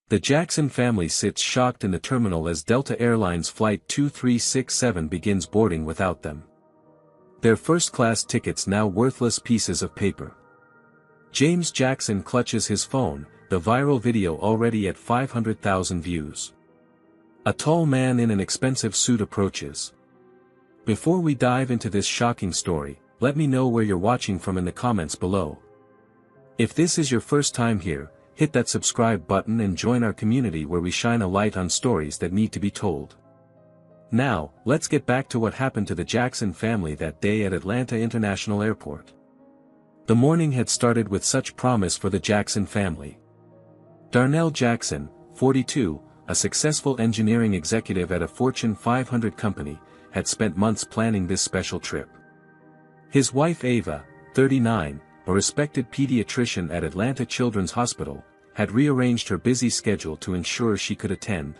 The Jackson family sits shocked in the terminal as Delta Airlines Flight 2367 begins boarding without them. Their first-class tickets now worthless pieces of paper. James Jackson clutches his phone, the viral video already at 500,000 views. A tall man in an expensive suit approaches. Before we dive into this shocking story, let me know where you're watching from in the comments below. If this is your first time here, hit that subscribe button and join our community where we shine a light on stories that need to be told. Now, let's get back to what happened to the Jackson family that day at Atlanta International Airport. The morning had started with such promise for the Jackson family. Darnell Jackson, 42, a successful engineering executive at a Fortune 500 company, had spent months planning this special trip. His wife Ava, 39, a respected pediatrician at Atlanta Children's Hospital, had rearranged her busy schedule to ensure she could attend.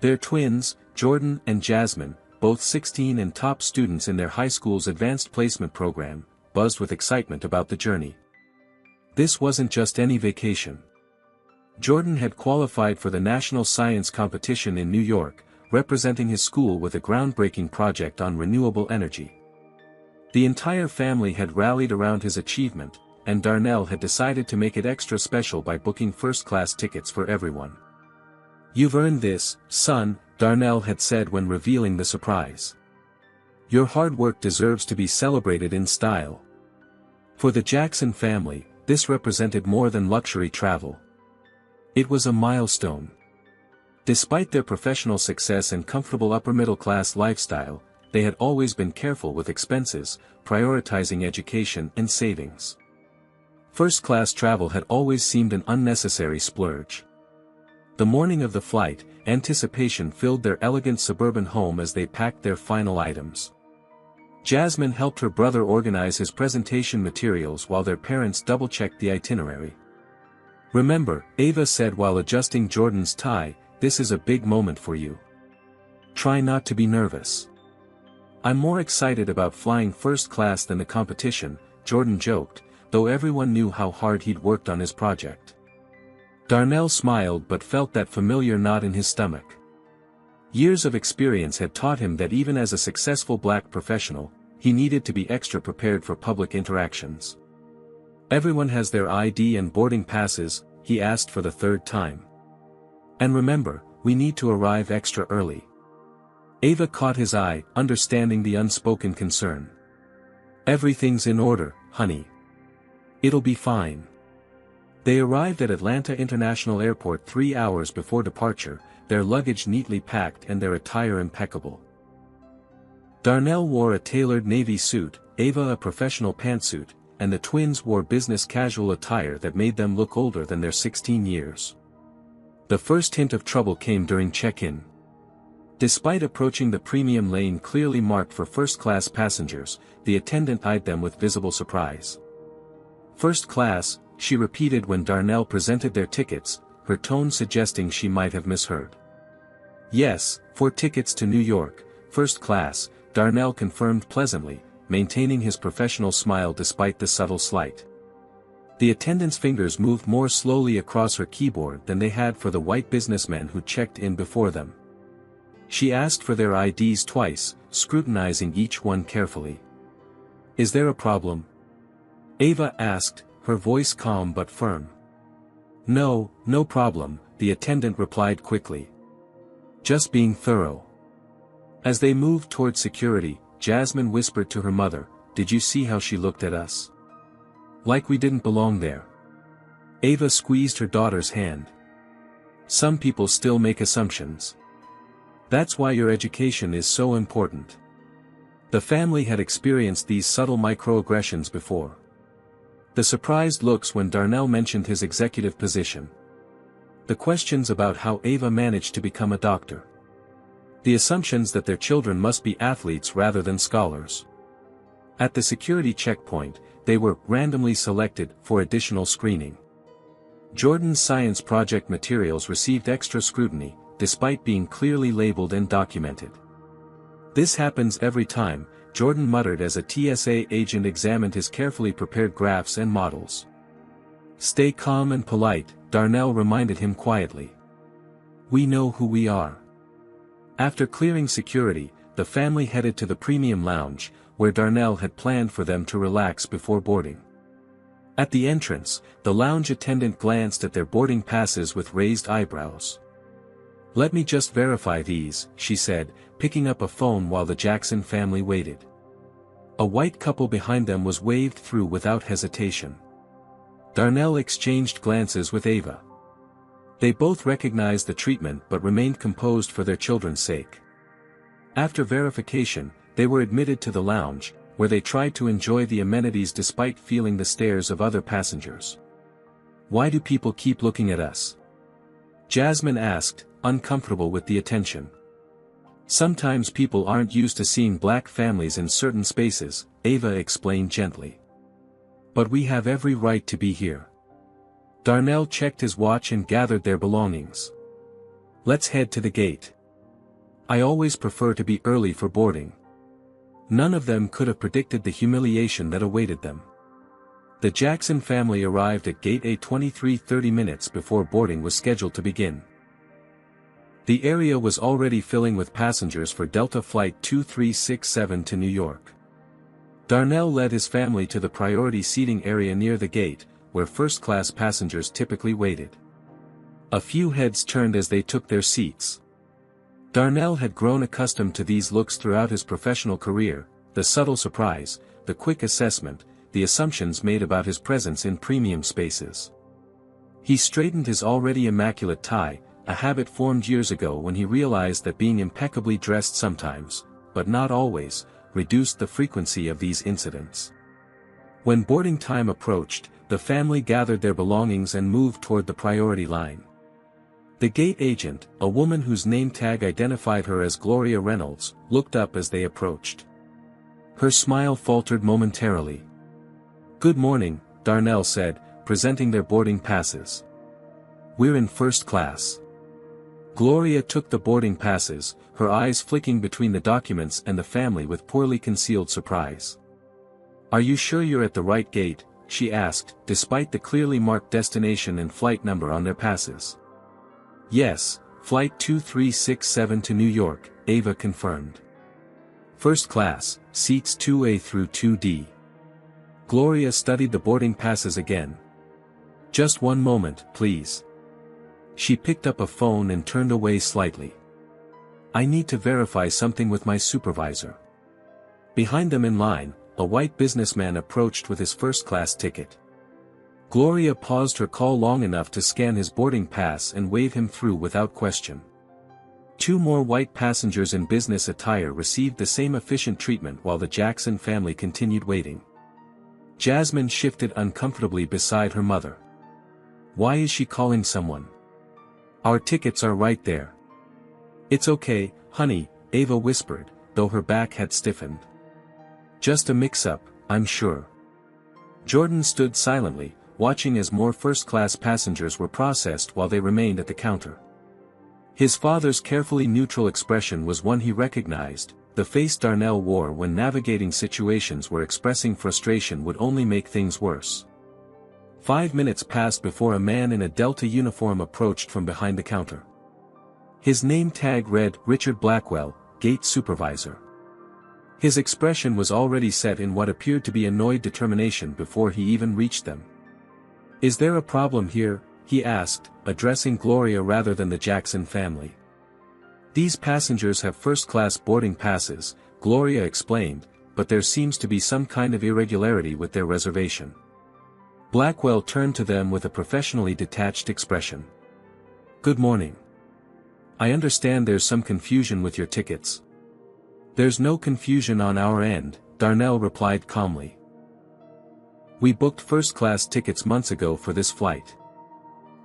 Their twins, Jordan and Jasmine, both 16 and top students in their high school's advanced placement program, buzzed with excitement about the journey. This wasn't just any vacation. Jordan had qualified for the National Science Competition in New York, representing his school with a groundbreaking project on renewable energy. The entire family had rallied around his achievement, and Darnell had decided to make it extra special by booking first-class tickets for everyone. "You've earned this, son," Darnell had said when revealing the surprise. "Your hard work deserves to be celebrated in style." For the Jackson family, this represented more than luxury travel. It was a milestone. Despite their professional success and comfortable upper-middle-class lifestyle, they had always been careful with expenses, prioritizing education and savings. First-class travel had always seemed an unnecessary splurge. The morning of the flight, anticipation filled their elegant suburban home as they packed their final items. Jasmine helped her brother organize his presentation materials while their parents double-checked the itinerary. "Remember," Ava said while adjusting Jordan's tie, "this is a big moment for you. Try not to be nervous." "I'm more excited about flying first class than the competition," Jordan joked, though everyone knew how hard he'd worked on his project. Darnell smiled but felt that familiar knot in his stomach. Years of experience had taught him that even as a successful black professional, he needed to be extra prepared for public interactions. "Everyone has their ID and boarding passes," he asked for the third time. "And remember, we need to arrive extra early." Ava caught his eye, understanding the unspoken concern. "Everything's in order, honey. It'll be fine." They arrived at Atlanta International Airport 3 hours before departure, their luggage neatly packed and their attire impeccable. Darnell wore a tailored navy suit, Ava a professional pantsuit, and the twins wore business casual attire that made them look older than their 16 years. The first hint of trouble came during check-in. Despite approaching the premium lane clearly marked for first-class passengers, the attendant eyed them with visible surprise. "First class," she repeated when Darnell presented their tickets, her tone suggesting she might have misheard. "Yes, 4 tickets to New York, first class," Darnell confirmed pleasantly, maintaining his professional smile despite the subtle slight. The attendant's fingers moved more slowly across her keyboard than they had for the white businessmen who checked in before them. She asked for their IDs twice, scrutinizing each one carefully. "Is there a problem?" Ava asked, her voice calm but firm. "No, no problem," the attendant replied quickly. "Just being thorough." As they moved toward security, Jasmine whispered to her mother, "Did you see how she looked at us? Like we didn't belong there." Ava squeezed her daughter's hand. "Some people still make assumptions. That's why your education is so important." The family had experienced these subtle microaggressions before. The surprised looks when Darnell mentioned his executive position. The questions about how Ava managed to become a doctor. The assumptions that their children must be athletes rather than scholars. At the security checkpoint, they were randomly selected for additional screening. Jordan's science project materials received extra scrutiny, despite being clearly labeled and documented. "This happens every time," Jordan muttered as a TSA agent examined his carefully prepared graphs and models. "Stay calm and polite," Darnell reminded him quietly. We know who we are. After clearing security, the family headed to the premium lounge, where Darnell had planned for them to relax before boarding. At the entrance, the lounge attendant glanced at their boarding passes with raised eyebrows. Let me just verify these, she said, picking up a phone while the Jackson family waited. A white couple behind them was waved through without hesitation. Darnell exchanged glances with Ava. They both recognized the treatment but remained composed for their children's sake. After verification, they were admitted to the lounge, where they tried to enjoy the amenities despite feeling the stares of other passengers. Why do people keep looking at us? Jasmine asked, uncomfortable with the attention. Sometimes people aren't used to seeing black families in certain spaces, Ava explained gently. But we have every right to be here. Darnell checked his watch and gathered their belongings. Let's head to the gate. I always prefer to be early for boarding. None of them could have predicted the humiliation that awaited them. The Jackson family arrived at Gate A23 30 minutes before boarding was scheduled to begin. The area was already filling with passengers for Delta Flight 2367 to New York. Darnell led his family to the priority seating area near the gate, where first-class passengers typically waited. A few heads turned as they took their seats. Darnell had grown accustomed to these looks throughout his professional career, the subtle surprise, the quick assessment, the assumptions made about his presence in premium spaces. He straightened his already immaculate tie, a habit formed years ago when he realized that being impeccably dressed sometimes, but not always, reduced the frequency of these incidents. When boarding time approached, the family gathered their belongings and moved toward the priority line. The gate agent, a woman whose name tag identified her as Gloria Reynolds, looked up as they approached. Her smile faltered momentarily. Good morning, Darnell said, presenting their boarding passes. We're in first class. Gloria took the boarding passes, her eyes flicking between the documents and the family with poorly concealed surprise. Are you sure you're at the right gate? She asked, despite the clearly marked destination and flight number on their passes. Yes, Flight 2367 to New York, Ava confirmed. First class, seats 2A through 2D. Gloria studied the boarding passes again. Just one moment, please. She picked up a phone and turned away slightly. I need to verify something with my supervisor. Behind them in line, a white businessman approached with his first-class ticket. Gloria paused her call long enough to scan his boarding pass and wave him through without question. Two more white passengers in business attire received the same efficient treatment while the Jackson family continued waiting. Jasmine shifted uncomfortably beside her mother. Why is she calling someone? Our tickets are right there. It's okay, honey, Ava whispered, though her back had stiffened. Just a mix-up, I'm sure. Jordan stood silently, watching as more first-class passengers were processed while they remained at the counter. His father's carefully neutral expression was one he recognized, the face Darnell wore when navigating situations where expressing frustration would only make things worse. 5 minutes passed before a man in a Delta uniform approached from behind the counter. His name tag read Richard Blackwell, Gate Supervisor. His expression was already set in what appeared to be annoyed determination before he even reached them. Is there a problem here? He asked, addressing Gloria rather than the Jackson family. These passengers have first-class boarding passes, Gloria explained, but there seems to be some kind of irregularity with their reservation. Blackwell turned to them with a professionally detached expression. Good morning. I understand there's some confusion with your tickets. There's no confusion on our end, Darnell replied calmly. We booked first-class tickets months ago for this flight.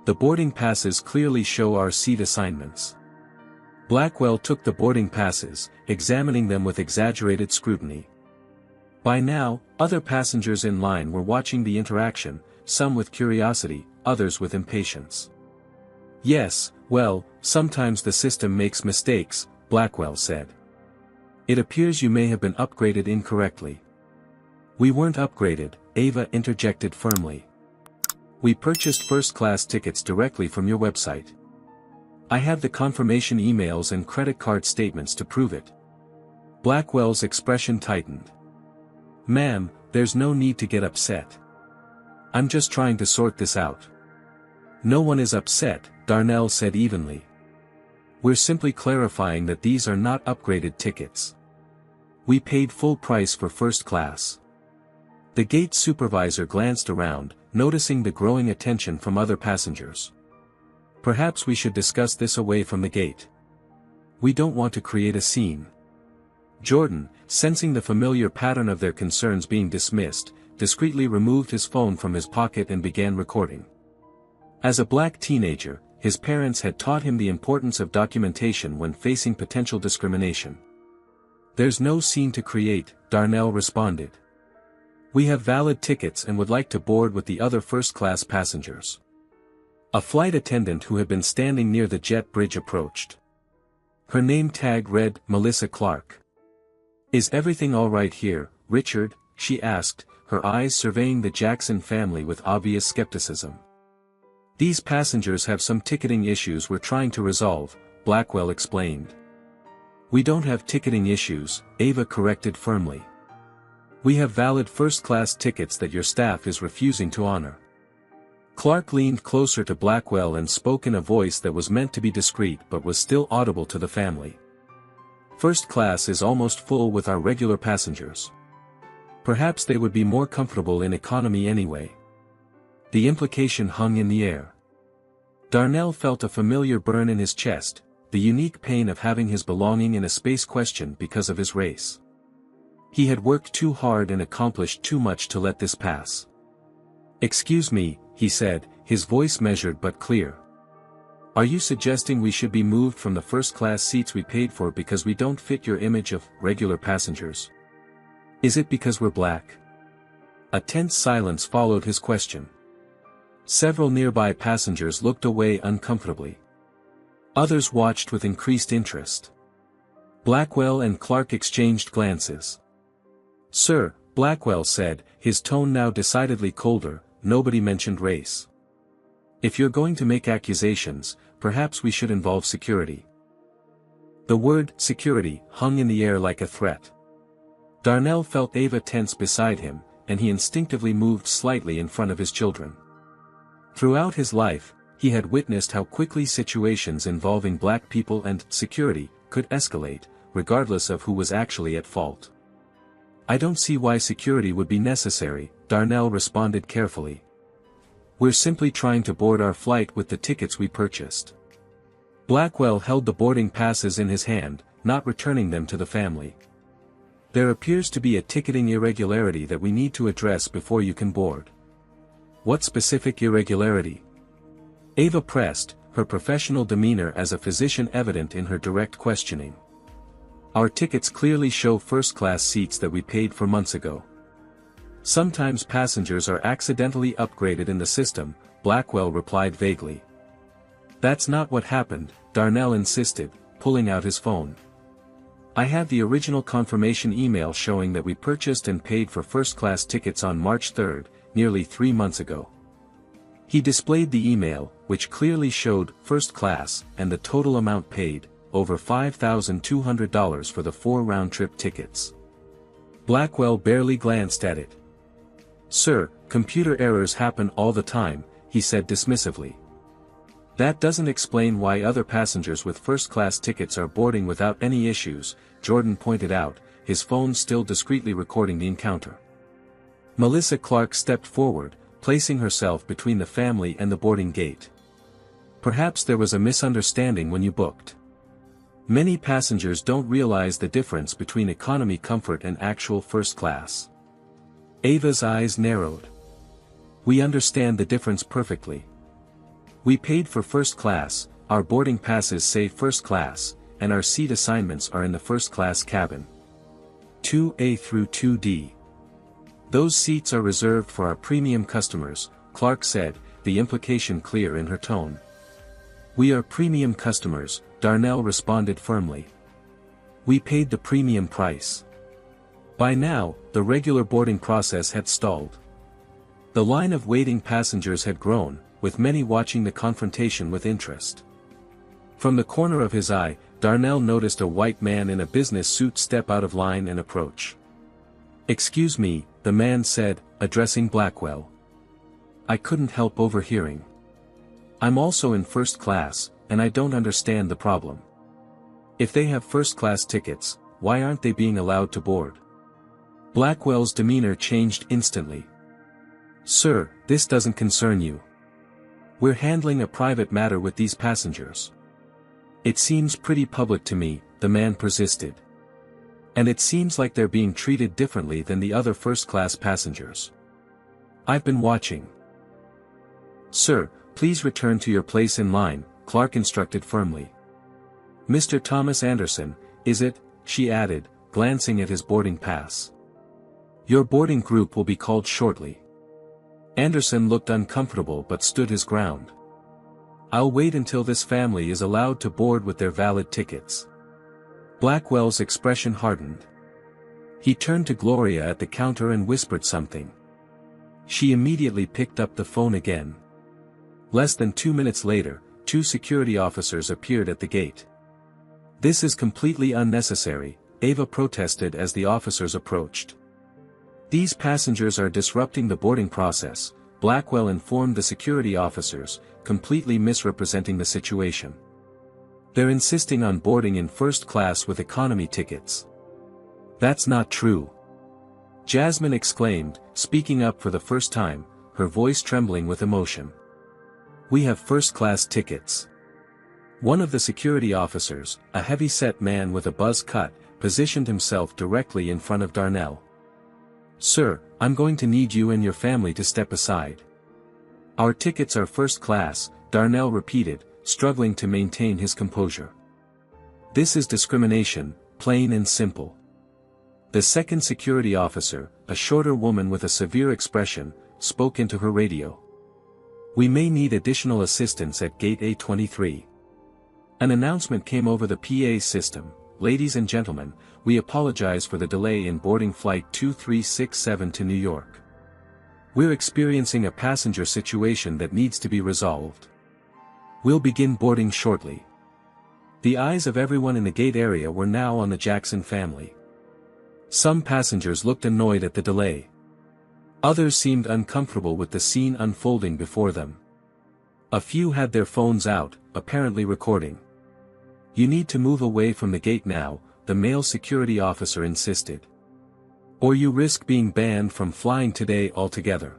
The boarding passes clearly show our seat assignments. Blackwell took the boarding passes, examining them with exaggerated scrutiny. By now, other passengers in line were watching the interaction, some with curiosity, others with impatience. Yes, well, sometimes the system makes mistakes, Blackwell said. It appears you may have been upgraded incorrectly. We weren't upgraded, Ava interjected firmly. We purchased first-class tickets directly from your website. I have the confirmation emails and credit card statements to prove it. Blackwell's expression tightened. Ma'am, there's no need to get upset. I'm just trying to sort this out. No one is upset, Darnell said evenly. We're simply clarifying that these are not upgraded tickets. We paid full price for first class. The gate supervisor glanced around, noticing the growing attention from other passengers. Perhaps we should discuss this away from the gate. We don't want to create a scene. Jordan, sensing the familiar pattern of their concerns being dismissed, discreetly removed his phone from his pocket and began recording. As a black teenager, his parents had taught him the importance of documentation when facing potential discrimination. There's no scene to create, Darnell responded. We have valid tickets and would like to board with the other first-class passengers. A flight attendant who had been standing near the jet bridge approached. Her name tag read, Melissa Clark. Is everything all right here, Richard? She asked, her eyes surveying the Jackson family with obvious skepticism. These passengers have some ticketing issues we're trying to resolve, Blackwell explained. We don't have ticketing issues, Ava corrected firmly. We have valid first-class tickets that your staff is refusing to honor. Clark leaned closer to Blackwell and spoke in a voice that was meant to be discreet but was still audible to the family. First class is almost full with our regular passengers. Perhaps they would be more comfortable in economy anyway. The implication hung in the air. Darnell felt a familiar burn in his chest, the unique pain of having his belonging in a space questioned because of his race. He had worked too hard and accomplished too much to let this pass. Excuse me, he said, his voice measured but clear. Are you suggesting we should be moved from the first-class seats we paid for because we don't fit your image of regular passengers? Is it because we're black? A tense silence followed his question. Several nearby passengers looked away uncomfortably. Others watched with increased interest. Blackwell and Clark exchanged glances. Sir, Blackwell said, his tone now decidedly colder, nobody mentioned race. If you're going to make accusations, perhaps we should involve security. The word security hung in the air like a threat. Darnell felt Ava tense beside him, and he instinctively moved slightly in front of his children. Throughout his life, he had witnessed how quickly situations involving black people and security could escalate, regardless of who was actually at fault. I don't see why security would be necessary, Darnell responded carefully. We're simply trying to board our flight with the tickets we purchased. Blackwell held the boarding passes in his hand, not returning them to the family. There appears to be a ticketing irregularity that we need to address before you can board. What specific irregularity? Ava pressed, her professional demeanor as a physician evident in her direct questioning. Our tickets clearly show first-class seats that we paid for months ago. Sometimes passengers are accidentally upgraded in the system, Blackwell replied vaguely. That's not what happened, Darnell insisted, pulling out his phone. I have the original confirmation email showing that we purchased and paid for first-class tickets on March 3, nearly 3 months ago. He displayed the email, which clearly showed first class and the total amount paid, over $5,200 for the 4 round-trip tickets. Blackwell barely glanced at it. Sir, computer errors happen all the time, he said dismissively. That doesn't explain why other passengers with first-class tickets are boarding without any issues, Jordan pointed out, his phone still discreetly recording the encounter. Melissa Clark stepped forward, placing herself between the family and the boarding gate. Perhaps there was a misunderstanding when you booked. Many passengers don't realize the difference between economy comfort and actual first class. Ava's eyes narrowed. We understand the difference perfectly. We paid for first class, our boarding passes say first class, and our seat assignments are in the first class cabin. 2A through 2D. Those seats are reserved for our premium customers, Clark said, the implication clear in her tone. We are premium customers, Darnell responded firmly. We paid the premium price. By now, the regular boarding process had stalled. The line of waiting passengers had grown, with many watching the confrontation with interest. From the corner of his eye, Darnell noticed a white man in a business suit step out of line and approach. "Excuse me," the man said, addressing Blackwell. "I couldn't help overhearing. I'm also in first class, and I don't understand the problem. If they have first-class tickets, why aren't they being allowed to board?" Blackwell's demeanor changed instantly. "Sir, this doesn't concern you. We're handling a private matter with these passengers." "It seems pretty public to me," the man persisted. "And it seems like they're being treated differently than the other first-class passengers. I've been watching." "Sir, please return to your place in line," Clark instructed firmly. "Mr. Thomas Anderson, is it?" she added, glancing at his boarding pass. "Your boarding group will be called shortly." Anderson looked uncomfortable but stood his ground. "I'll wait until this family is allowed to board with their valid tickets." Blackwell's expression hardened. He turned to Gloria at the counter and whispered something. She immediately picked up the phone again. Less than 2 minutes later, 2 security officers appeared at the gate. "This is completely unnecessary," Ava protested as the officers approached. "These passengers are disrupting the boarding process," Blackwell informed the security officers, completely misrepresenting the situation. "They're insisting on boarding in first class with economy tickets." "That's not true," Jasmine exclaimed, speaking up for the first time, her voice trembling with emotion. "We have first-class tickets." One of the security officers, a heavy-set man with a buzz cut, positioned himself directly in front of Darnell. "Sir, I'm going to need you and your family to step aside." "Our tickets are first class," Darnell repeated, struggling to maintain his composure. "This is discrimination, plain and simple." The second security officer, a shorter woman with a severe expression, spoke into her radio. "We may need additional assistance at gate A23. An announcement came over the PA system. "Ladies and gentlemen, we apologize for the delay in boarding flight 2367 to New York. We're experiencing a passenger situation that needs to be resolved. We'll begin boarding shortly." The eyes of everyone in the gate area were now on the Jackson family. Some passengers looked annoyed at the delay. Others seemed uncomfortable with the scene unfolding before them. A few had their phones out, apparently recording. "You need to move away from the gate now," the male security officer insisted. "Or you risk being banned from flying today altogether."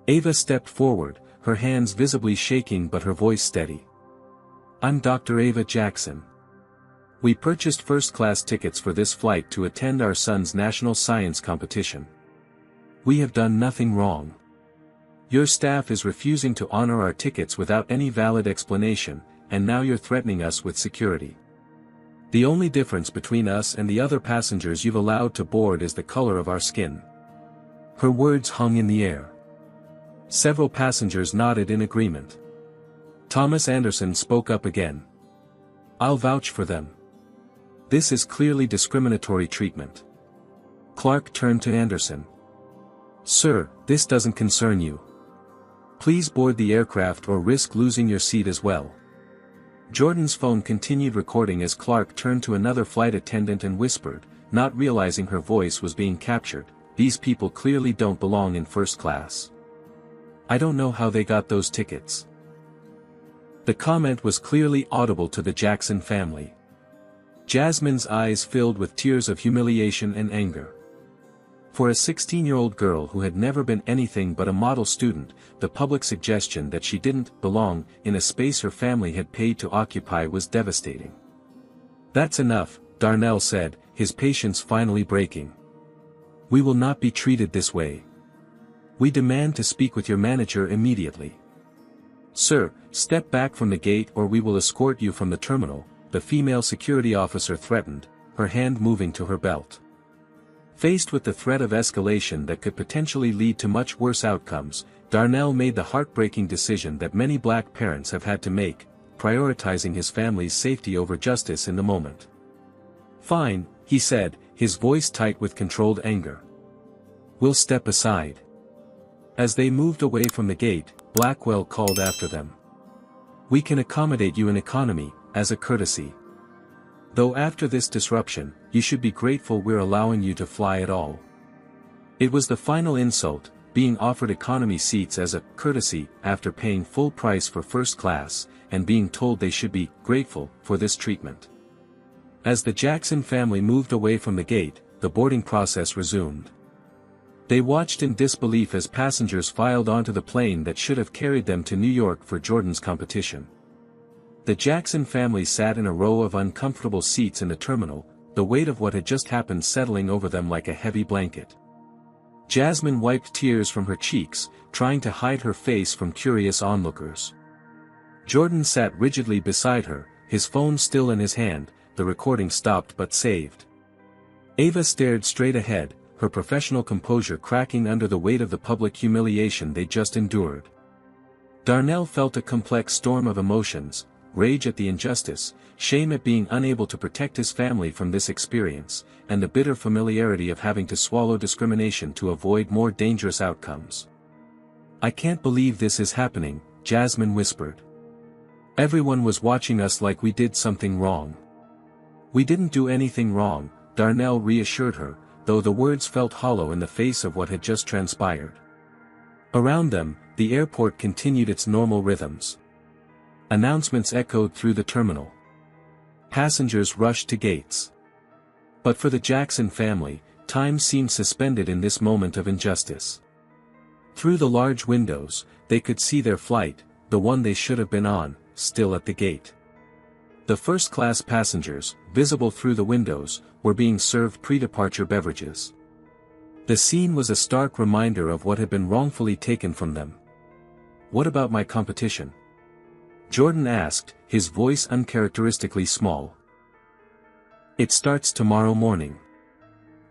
Ava stepped forward, her hands visibly shaking but her voice steady. "I'm Dr. Ava Jackson. We purchased first-class tickets for this flight to attend our son's national science competition. We have done nothing wrong. Your staff is refusing to honor our tickets without any valid explanation, and now you're threatening us with security. The only difference between us and the other passengers you've allowed to board is the color of our skin." Her words hung in the air. Several passengers nodded in agreement. Thomas Anderson spoke up again. "I'll vouch for them. This is clearly discriminatory treatment." Clark turned to Anderson. "Sir, this doesn't concern you. Please board the aircraft or risk losing your seat as well." Jordan's phone continued recording as Clark turned to another flight attendant and whispered, not realizing her voice was being captured, "These people clearly don't belong in first class. I don't know how they got those tickets." The comment was clearly audible to the Jackson family. Jasmine's eyes filled with tears of humiliation and anger. For a 16-year-old girl who had never been anything but a model student, the public suggestion that she didn't belong in a space her family had paid to occupy was devastating. "That's enough," Darnell said, his patience finally breaking. "We will not be treated this way. We demand to speak with your manager immediately." "Sir, step back from the gate or we will escort you from the terminal," the female security officer threatened, her hand moving to her belt. Faced with the threat of escalation that could potentially lead to much worse outcomes, Darnell made the heartbreaking decision that many black parents have had to make, prioritizing his family's safety over justice in the moment. "Fine," he said, his voice tight with controlled anger. "We'll step aside. As they moved away from the gate, Blackwell called after them. "We can accommodate you in economy, as a courtesy. Though after this disruption, you should be grateful we're allowing you to fly at all." It was the final insult, being offered economy seats as a courtesy after paying full price for first class, and being told they should be grateful for this treatment. As the Jackson family moved away from the gate, the boarding process resumed. They watched in disbelief as passengers filed onto the plane that should have carried them to New York for Jordan's competition. The Jackson family sat in a row of uncomfortable seats in the terminal, the weight of what had just happened settling over them like a heavy blanket. Jasmine wiped tears from her cheeks, trying to hide her face from curious onlookers. Jordan sat rigidly beside her, his phone still in his hand, the recording stopped but saved. Ava stared straight ahead, her professional composure cracking under the weight of the public humiliation they just endured. Darnell felt a complex storm of emotions, rage at the injustice, shame at being unable to protect his family from this experience, and the bitter familiarity of having to swallow discrimination to avoid more dangerous outcomes. "I can't believe this is happening," Jasmine whispered. "Everyone was watching us like we did something wrong." "We didn't do anything wrong," Darnell reassured her, though the words felt hollow in the face of what had just transpired. Around them, the airport continued its normal rhythms. Announcements echoed through the terminal. Passengers rushed to gates. But for the Jackson family, time seemed suspended in this moment of injustice. Through the large windows, they could see their flight, the one they should have been on, still at the gate. The first-class passengers, visible through the windows, were being served pre-departure beverages. The scene was a stark reminder of what had been wrongfully taken from them. "What about my competition?" Jordan asked, his voice uncharacteristically small. "It starts tomorrow morning."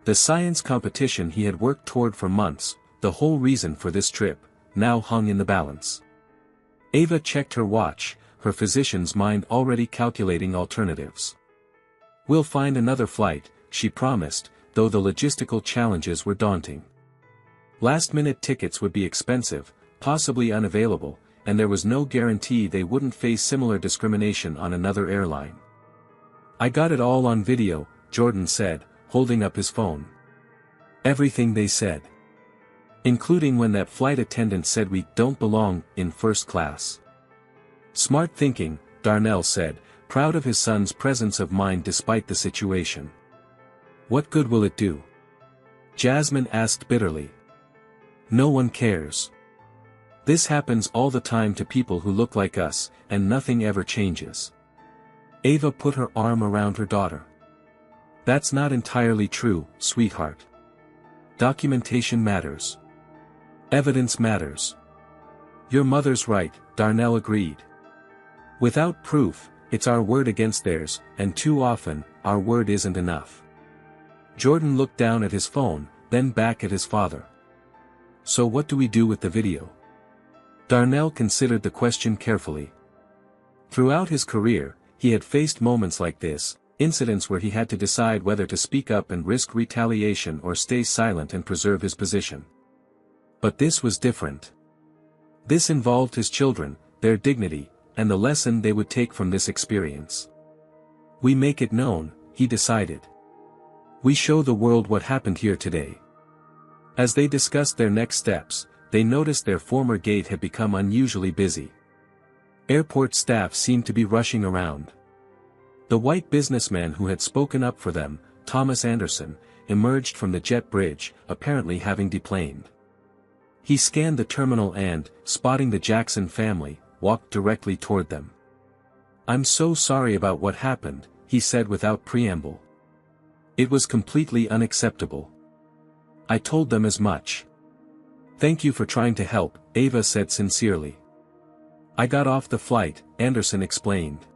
The science competition he had worked toward for months, the whole reason for this trip, now hung in the balance. Ava checked her watch, her physician's mind already calculating alternatives. "We'll find another flight," she promised, though the logistical challenges were daunting. Last-minute tickets would be expensive, possibly unavailable, and there was no guarantee they wouldn't face similar discrimination on another airline. "I got it all on video," Jordan said, holding up his phone. "Everything they said. Including when that flight attendant said we don't belong in first class." "Smart thinking," Darnell said, proud of his son's presence of mind despite the situation. "What good will it do?" Jasmine asked bitterly. "No one cares. This happens all the time to people who look like us, and nothing ever changes." Ava put her arm around her daughter. "That's not entirely true, sweetheart. Documentation matters. Evidence matters." "Your mother's right," Darnell agreed. "Without proof, it's our word against theirs, and too often, our word isn't enough." Jordan looked down at his phone, then back at his father. "So what do we do with the video?" Darnell considered the question carefully. Throughout his career, he had faced moments like this, incidents where he had to decide whether to speak up and risk retaliation or stay silent and preserve his position. But this was different. This involved his children, their dignity, and the lesson they would take from this experience. "We make it known," he decided. "We show the world what happened here today." As they discussed their next steps, they noticed their former gate had become unusually busy. Airport staff seemed to be rushing around. The white businessman who had spoken up for them, Thomas Anderson, emerged from the jet bridge, apparently having deplaned. He scanned the terminal and, spotting the Jackson family, walked directly toward them. "I'm so sorry about what happened," he said without preamble. "It was completely unacceptable. I told them as much." "Thank you for trying to help," Ava said sincerely. "I got off the flight," Anderson explained.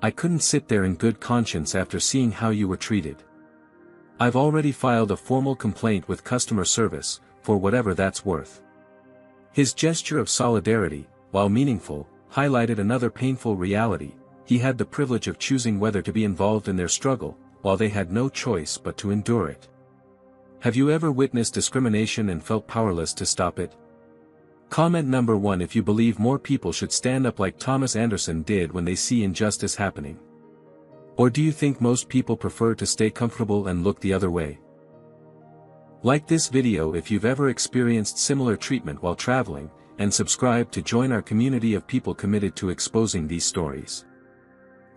"I couldn't sit there in good conscience after seeing how you were treated. I've already filed a formal complaint with customer service, for whatever that's worth." His gesture of solidarity, while meaningful, highlighted another painful reality: he had the privilege of choosing whether to be involved in their struggle, while they had no choice but to endure it. "Have you ever witnessed discrimination and felt powerless to stop it?" Comment number 1: if you believe more people should stand up like Thomas Anderson did when they see injustice happening. Or do you think most people prefer to stay comfortable and look the other way? Like this video if you've ever experienced similar treatment while traveling, and subscribe to join our community of people committed to exposing these stories.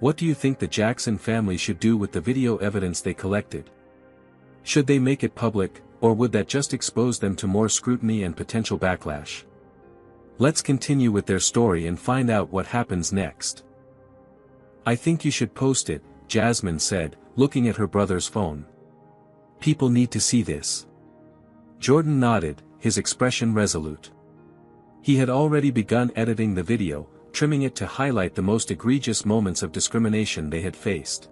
What do you think the Jackson family should do with the video evidence they collected? Should they make it public, or would that just expose them to more scrutiny and potential backlash? Let's continue with their story and find out what happens next. I think you should post it, Jasmine said, looking at her brother's phone. People need to see this. Jordan nodded, his expression resolute. He had already begun editing the video, trimming it to highlight the most egregious moments of discrimination they had faced.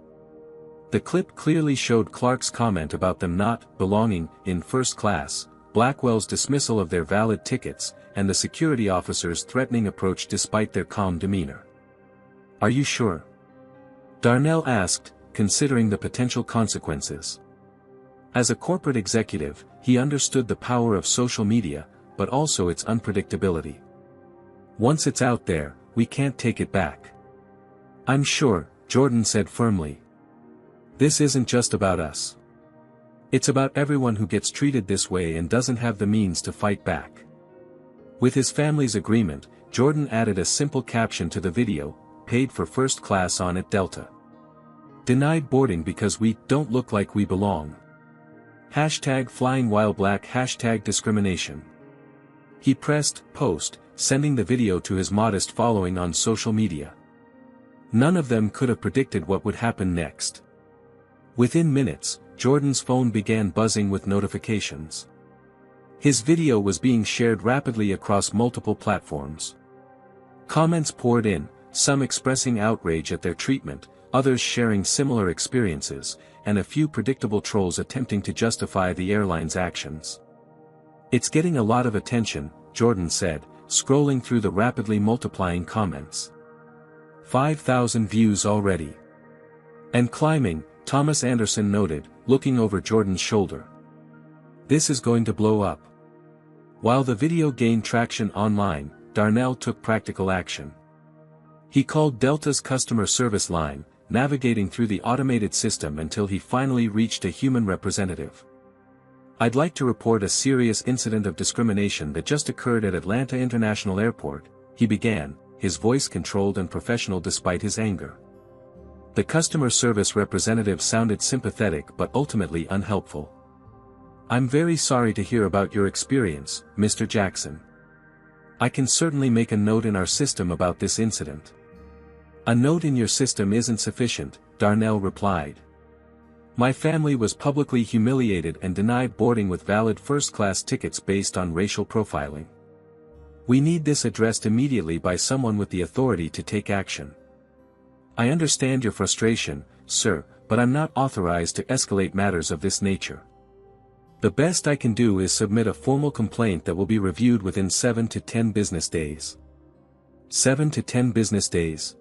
The clip clearly showed Clark's comment about them not belonging in first class, Blackwell's dismissal of their valid tickets, and the security officer's threatening approach despite their calm demeanor. Are you sure? Darnell asked, considering the potential consequences. As a corporate executive, he understood the power of social media, but also its unpredictability. Once it's out there, we can't take it back. I'm sure, Jordan said firmly. This isn't just about us. It's about everyone who gets treated this way and doesn't have the means to fight back. With his family's agreement, Jordan added a simple caption to the video, paid for first class on at Delta. Denied boarding because we don't look like we belong. Hashtag flying while black, hashtag discrimination. He pressed post, sending the video to his modest following on social media. None of them could have predicted what would happen next. Within minutes, Jordan's phone began buzzing with notifications. His video was being shared rapidly across multiple platforms. Comments poured in, some expressing outrage at their treatment, others sharing similar experiences, and a few predictable trolls attempting to justify the airline's actions. It's getting a lot of attention, Jordan said, scrolling through the rapidly multiplying comments. 5,000 views already. And climbing, Thomas Anderson noted, looking over Jordan's shoulder. This is going to blow up. While the video gained traction online, Darnell took practical action. He called Delta's customer service line, navigating through the automated system until he finally reached a human representative. I'd like to report a serious incident of discrimination that just occurred at Atlanta International Airport, he began, his voice controlled and professional despite his anger. The customer service representative sounded sympathetic but ultimately unhelpful. I'm very sorry to hear about your experience, Mr. Jackson. I can certainly make a note in our system about this incident. A note in your system isn't sufficient, Darnell replied. My family was publicly humiliated and denied boarding with valid first-class tickets based on racial profiling. We need this addressed immediately by someone with the authority to take action. I understand your frustration, sir, but I'm not authorized to escalate matters of this nature. The best I can do is submit a formal complaint that will be reviewed within 7 to 10 business days. 7 to 10 business days?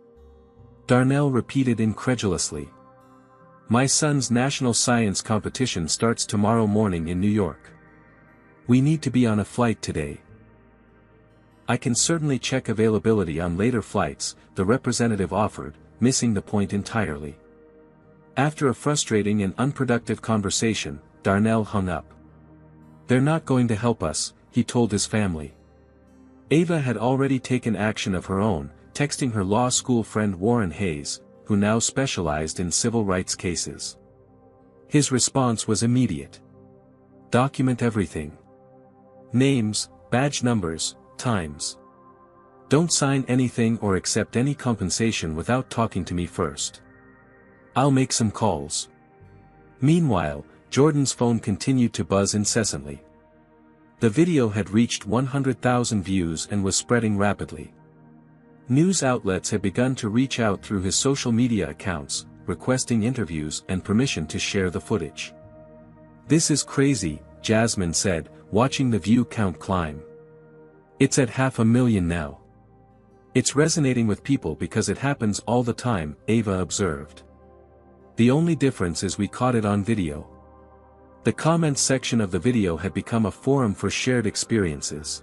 Darnell repeated incredulously. My son's national science competition starts tomorrow morning in New York. We need to be on a flight today. I can certainly check availability on later flights, the representative offered, missing the point entirely. After a frustrating and unproductive conversation, Darnell hung up. They're not going to help us, he told his family. Ava had already taken action of her own, texting her law school friend Warren Hayes, who now specialized in civil rights cases. His response was immediate. Document everything. Names, badge numbers, times. Don't sign anything or accept any compensation without talking to me first. I'll make some calls. Meanwhile, Jordan's phone continued to buzz incessantly. The video had reached 100,000 views and was spreading rapidly. News outlets had begun to reach out through his social media accounts, requesting interviews and permission to share the footage. This is crazy, Jasmine said, watching the view count climb. It's at 500,000 now. It's resonating with people because it happens all the time, Ava observed. The only difference is we caught it on video. The comments section of the video had become a forum for shared experiences.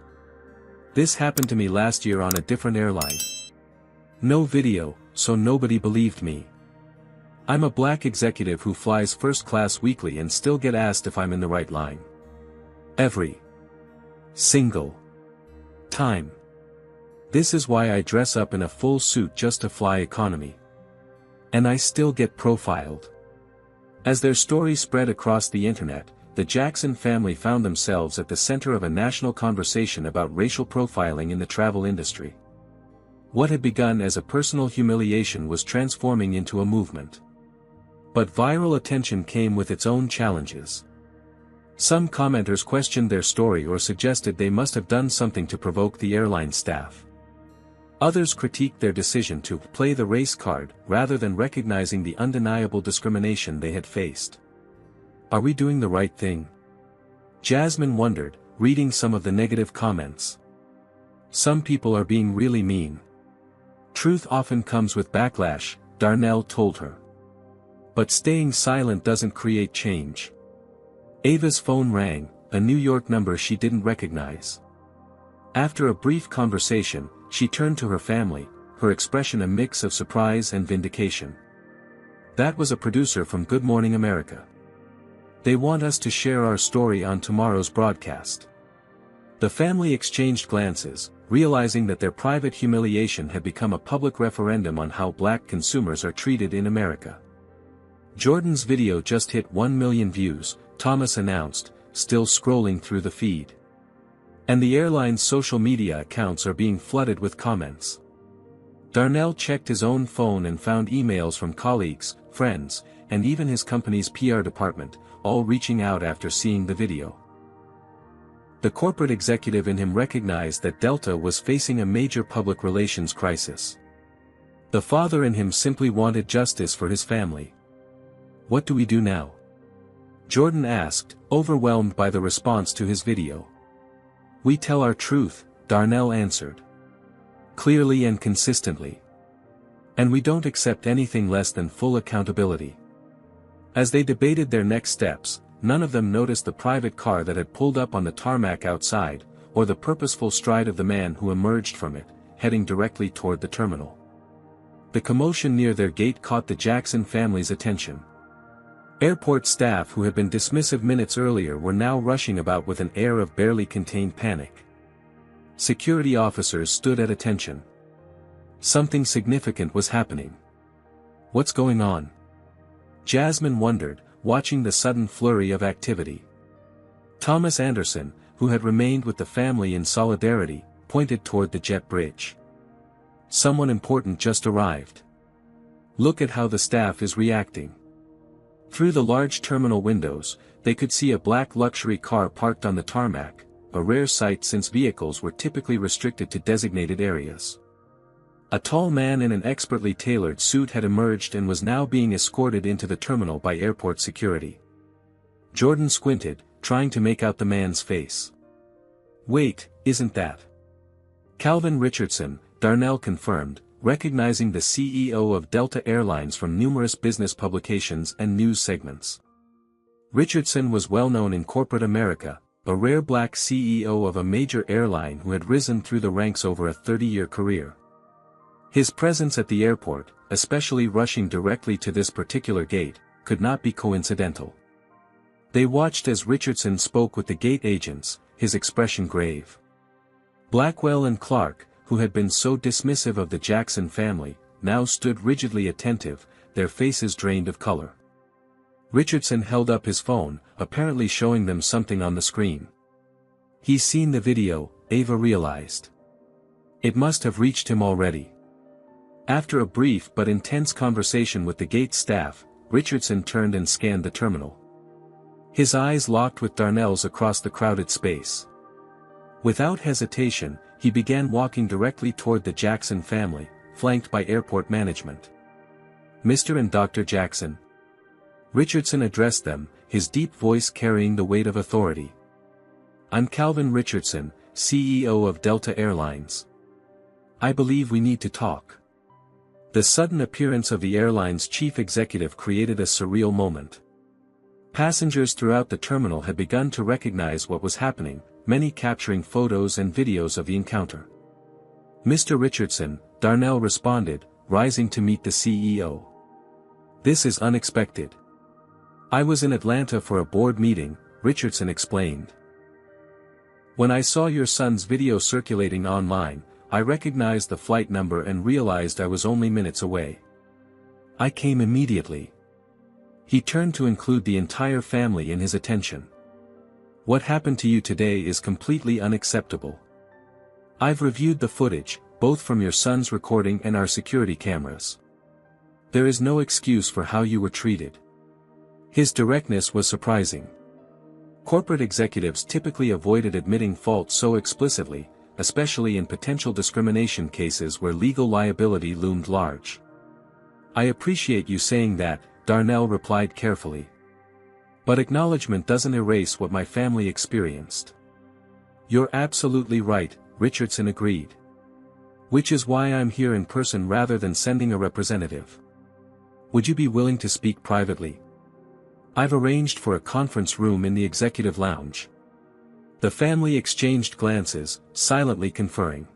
This happened to me last year on a different airline. No video, so nobody believed me. I'm a black executive who flies first class weekly and still get asked if I'm in the right line. Every single time. This is why I dress up in a full suit just to fly economy. And I still get profiled. As their story spread across the internet, the Jackson family found themselves at the center of a national conversation about racial profiling in the travel industry. What had begun as a personal humiliation was transforming into a movement. But viral attention came with its own challenges. Some commenters questioned their story or suggested they must have done something to provoke the airline staff. Others critiqued their decision to play the race card rather than recognizing the undeniable discrimination they had faced. Are we doing the right thing? Jasmine wondered, reading some of the negative comments. Some people are being really mean. Truth often comes with backlash, Darnell told her. But staying silent doesn't create change. Ava's phone rang, a New York number she didn't recognize. After a brief conversation, she turned to her family, her expression a mix of surprise and vindication. That was a producer from Good Morning America. They want us to share our story on tomorrow's broadcast. The family exchanged glances, realizing that their private humiliation had become a public referendum on how black consumers are treated in America. Jordan's video just hit 1 million views, Thomas announced, still scrolling through the feed. And the airline's social media accounts are being flooded with comments. Darnell checked his own phone and found emails from colleagues, friends, and even his company's PR department, all reaching out after seeing the video. The corporate executive in him recognized that Delta was facing a major public relations crisis. The father in him simply wanted justice for his family. What do we do now? Jordan asked, overwhelmed by the response to his video. We tell our truth, Darnell answered. Clearly and consistently. And we don't accept anything less than full accountability. As they debated their next steps, none of them noticed the private car that had pulled up on the tarmac outside, or the purposeful stride of the man who emerged from it, heading directly toward the terminal. The commotion near their gate caught the Jackson family's attention. Airport staff who had been dismissive minutes earlier were now rushing about with an air of barely contained panic. Security officers stood at attention. Something significant was happening. What's going on? Jasmine wondered, watching the sudden flurry of activity. Thomas Anderson, who had remained with the family in solidarity, pointed toward the jet bridge. Someone important just arrived. Look at how the staff is reacting. Through the large terminal windows, they could see a black luxury car parked on the tarmac, a rare sight since vehicles were typically restricted to designated areas. A tall man in an expertly tailored suit had emerged and was now being escorted into the terminal by airport security. Jordan squinted, trying to make out the man's face. Wait, isn't that Calvin Richardson? Darnell confirmed, recognizing the CEO of Delta Airlines from numerous business publications and news segments. Richardson was well known in corporate America, a rare black CEO of a major airline who had risen through the ranks over a 30-year career. His presence at the airport, especially rushing directly to this particular gate, could not be coincidental. They watched as Richardson spoke with the gate agents, his expression grave. Blackwell and Clark, who had been so dismissive of the Jackson family, now stood rigidly attentive, their faces drained of color. Richardson held up his phone, apparently showing them something on the screen. He's seen the video, Ava realized. It must have reached him already. After a brief but intense conversation with the gate staff, Richardson turned and scanned the terminal. His eyes locked with Darnell's across the crowded space. Without hesitation, he began walking directly toward the Jackson family, flanked by airport management. Mr. and Dr. Jackson. Richardson addressed them, his deep voice carrying the weight of authority. I'm Calvin Richardson, CEO of Delta Airlines. I believe we need to talk. The sudden appearance of the airline's chief executive created a surreal moment. Passengers throughout the terminal had begun to recognize what was happening, many capturing photos and videos of the encounter. "Mr. Richardson," Darnell responded, rising to meet the CEO. "This is unexpected. I was in Atlanta for a board meeting," Richardson explained. "When I saw your son's video circulating online, I recognized the flight number and realized I was only minutes away. I came immediately." He turned to include the entire family in his attention. "What happened to you today is completely unacceptable. I've reviewed the footage, both from your son's recording and our security cameras. There is no excuse for how you were treated." His directness was surprising. Corporate executives typically avoided admitting fault so explicitly, especially in potential discrimination cases where legal liability loomed large. "I appreciate you saying that," Darnell replied carefully. "But acknowledgement doesn't erase what my family experienced." "You're absolutely right," Richardson agreed. "Which is why I'm here in person rather than sending a representative. Would you be willing to speak privately? I've arranged for a conference room in the executive lounge." The family exchanged glances, silently conferring.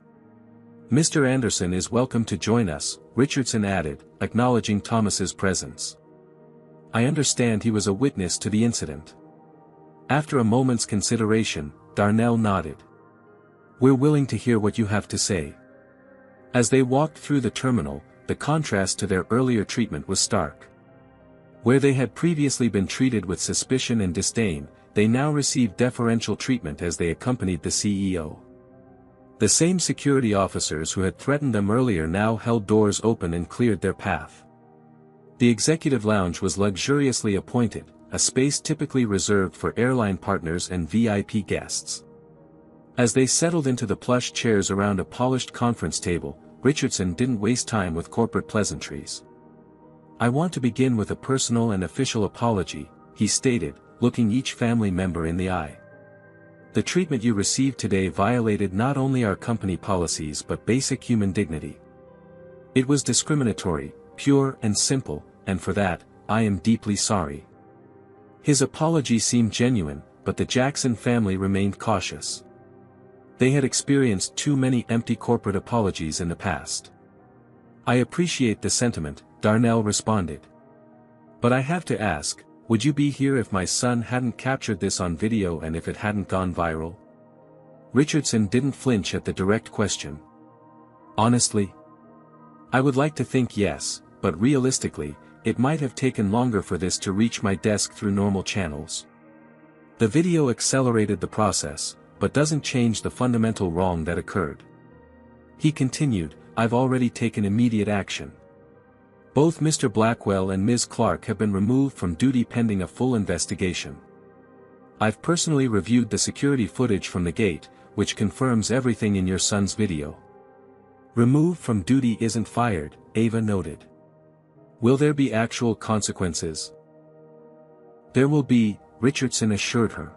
"Mr. Anderson is welcome to join us," Richardson added, acknowledging Thomas's presence. "I understand he was a witness to the incident." After a moment's consideration, Darnell nodded. "We're willing to hear what you have to say." As they walked through the terminal, the contrast to their earlier treatment was stark. Where they had previously been treated with suspicion and disdain, they now received deferential treatment as they accompanied the CEO. The same security officers who had threatened them earlier now held doors open and cleared their path. The executive lounge was luxuriously appointed, a space typically reserved for airline partners and VIP guests. As they settled into the plush chairs around a polished conference table, Richardson didn't waste time with corporate pleasantries. "I want to begin with a personal and official apology," he stated, looking each family member in the eye. "The treatment you received today violated not only our company policies but basic human dignity. It was discriminatory, pure and simple, and for that, I am deeply sorry." His apology seemed genuine, but the Jackson family remained cautious. They had experienced too many empty corporate apologies in the past. "I appreciate the sentiment," Darnell responded. "But I have to ask, would you be here if my son hadn't captured this on video and if it hadn't gone viral?" Richardson didn't flinch at the direct question. "Honestly, I would like to think yes, but realistically, it might have taken longer for this to reach my desk through normal channels. The video accelerated the process, but doesn't change the fundamental wrong that occurred." He continued, "I've already taken immediate action. Both Mr. Blackwell and Ms. Clark have been removed from duty pending a full investigation. I've personally reviewed the security footage from the gate, which confirms everything in your son's video." "Removed from duty isn't fired," Ava noted. "Will there be actual consequences?" "There will be," Richardson assured her.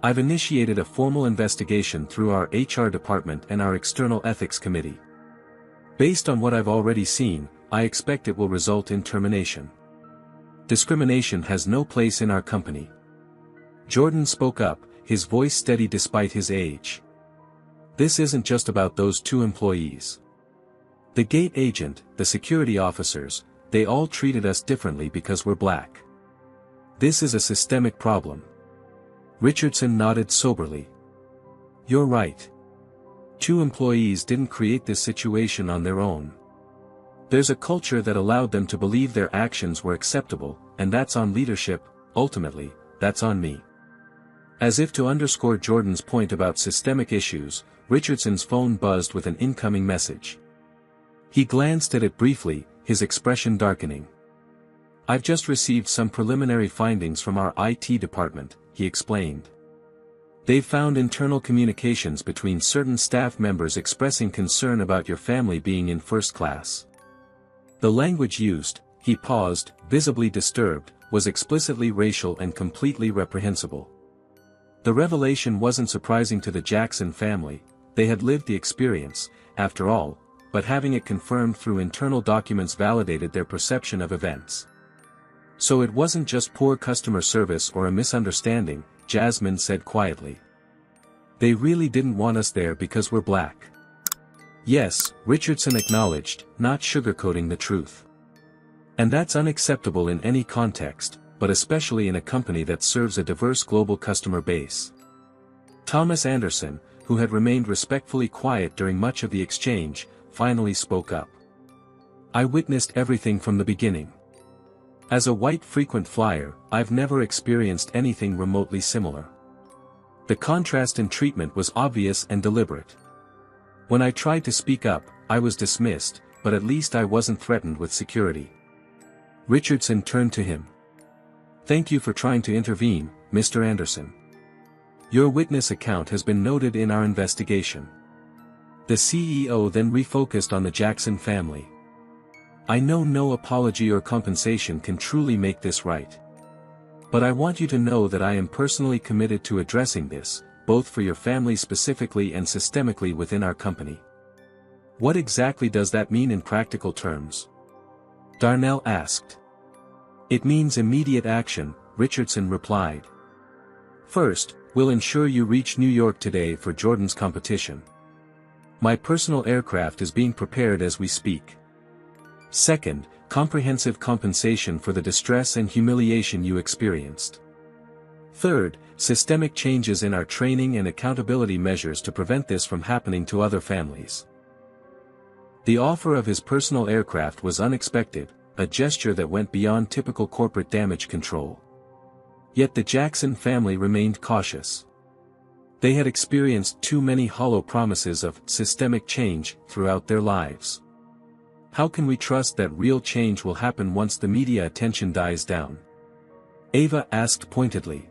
"I've initiated a formal investigation through our HR department and our external ethics committee. Based on what I've already seen, I expect it will result in termination. Discrimination has no place in our company." Jordan spoke up, his voice steady despite his age. "This isn't just about those two employees. The gate agent, the security officers, they all treated us differently because we're black. This is a systemic problem." Richardson nodded soberly. "You're right. Two employees didn't create this situation on their own. There's a culture that allowed them to believe their actions were acceptable, and that's on leadership. Ultimately, that's on me." As if to underscore Jordan's point about systemic issues, Richardson's phone buzzed with an incoming message. He glanced at it briefly, his expression darkening. "I've just received some preliminary findings from our IT department," he explained. "They've found internal communications between certain staff members expressing concern about your family being in first class. The language used," he paused, visibly disturbed, "was explicitly racial and completely reprehensible." The revelation wasn't surprising to the Jackson family, they had lived the experience, after all, but having it confirmed through internal documents validated their perception of events. "So it wasn't just poor customer service or a misunderstanding," Jasmine said quietly. They really didn't want us there because we're black. Yes, Richardson acknowledged, not sugarcoating the truth. And that's unacceptable in any context, but especially in a company that serves a diverse global customer base. Thomas Anderson, who had remained respectfully quiet during much of the exchange, finally spoke up. I witnessed everything from the beginning. As a white frequent flyer, I've never experienced anything remotely similar. The contrast in treatment was obvious and deliberate. When I tried to speak up, I was dismissed, but at least I wasn't threatened with security. Richardson turned to him. Thank you for trying to intervene, Mr. Anderson. Your witness account has been noted in our investigation. The CEO then refocused on the Jackson family. I know no apology or compensation can truly make this right. But I want you to know that I am personally committed to addressing this, both for your family specifically and systemically within our company. What exactly does that mean in practical terms? Darnell asked. It means immediate action, Richardson replied. First, we'll ensure you reach New York today for Jordan's competition. My personal aircraft is being prepared as we speak. Second, comprehensive compensation for the distress and humiliation you experienced. Third, systemic changes in our training and accountability measures to prevent this from happening to other families. The offer of his personal aircraft was unexpected, a gesture that went beyond typical corporate damage control. Yet the Jackson family remained cautious. They had experienced too many hollow promises of systemic change throughout their lives. How can we trust that real change will happen once the media attention dies down? Ava asked pointedly.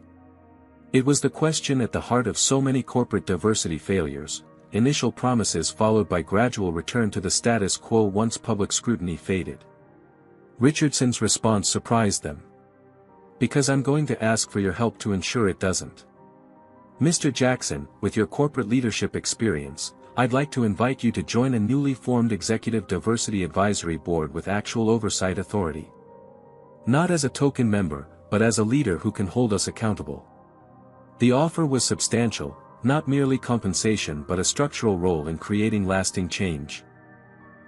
It was the question at the heart of so many corporate diversity failures, initial promises followed by gradual return to the status quo once public scrutiny faded. Richardson's response surprised them. Because I'm going to ask for your help to ensure it doesn't. Mr. Jackson, with your corporate leadership experience, I'd like to invite you to join a newly formed Executive Diversity Advisory Board with actual oversight authority. Not as a token member, but as a leader who can hold us accountable. The offer was substantial, not merely compensation but a structural role in creating lasting change.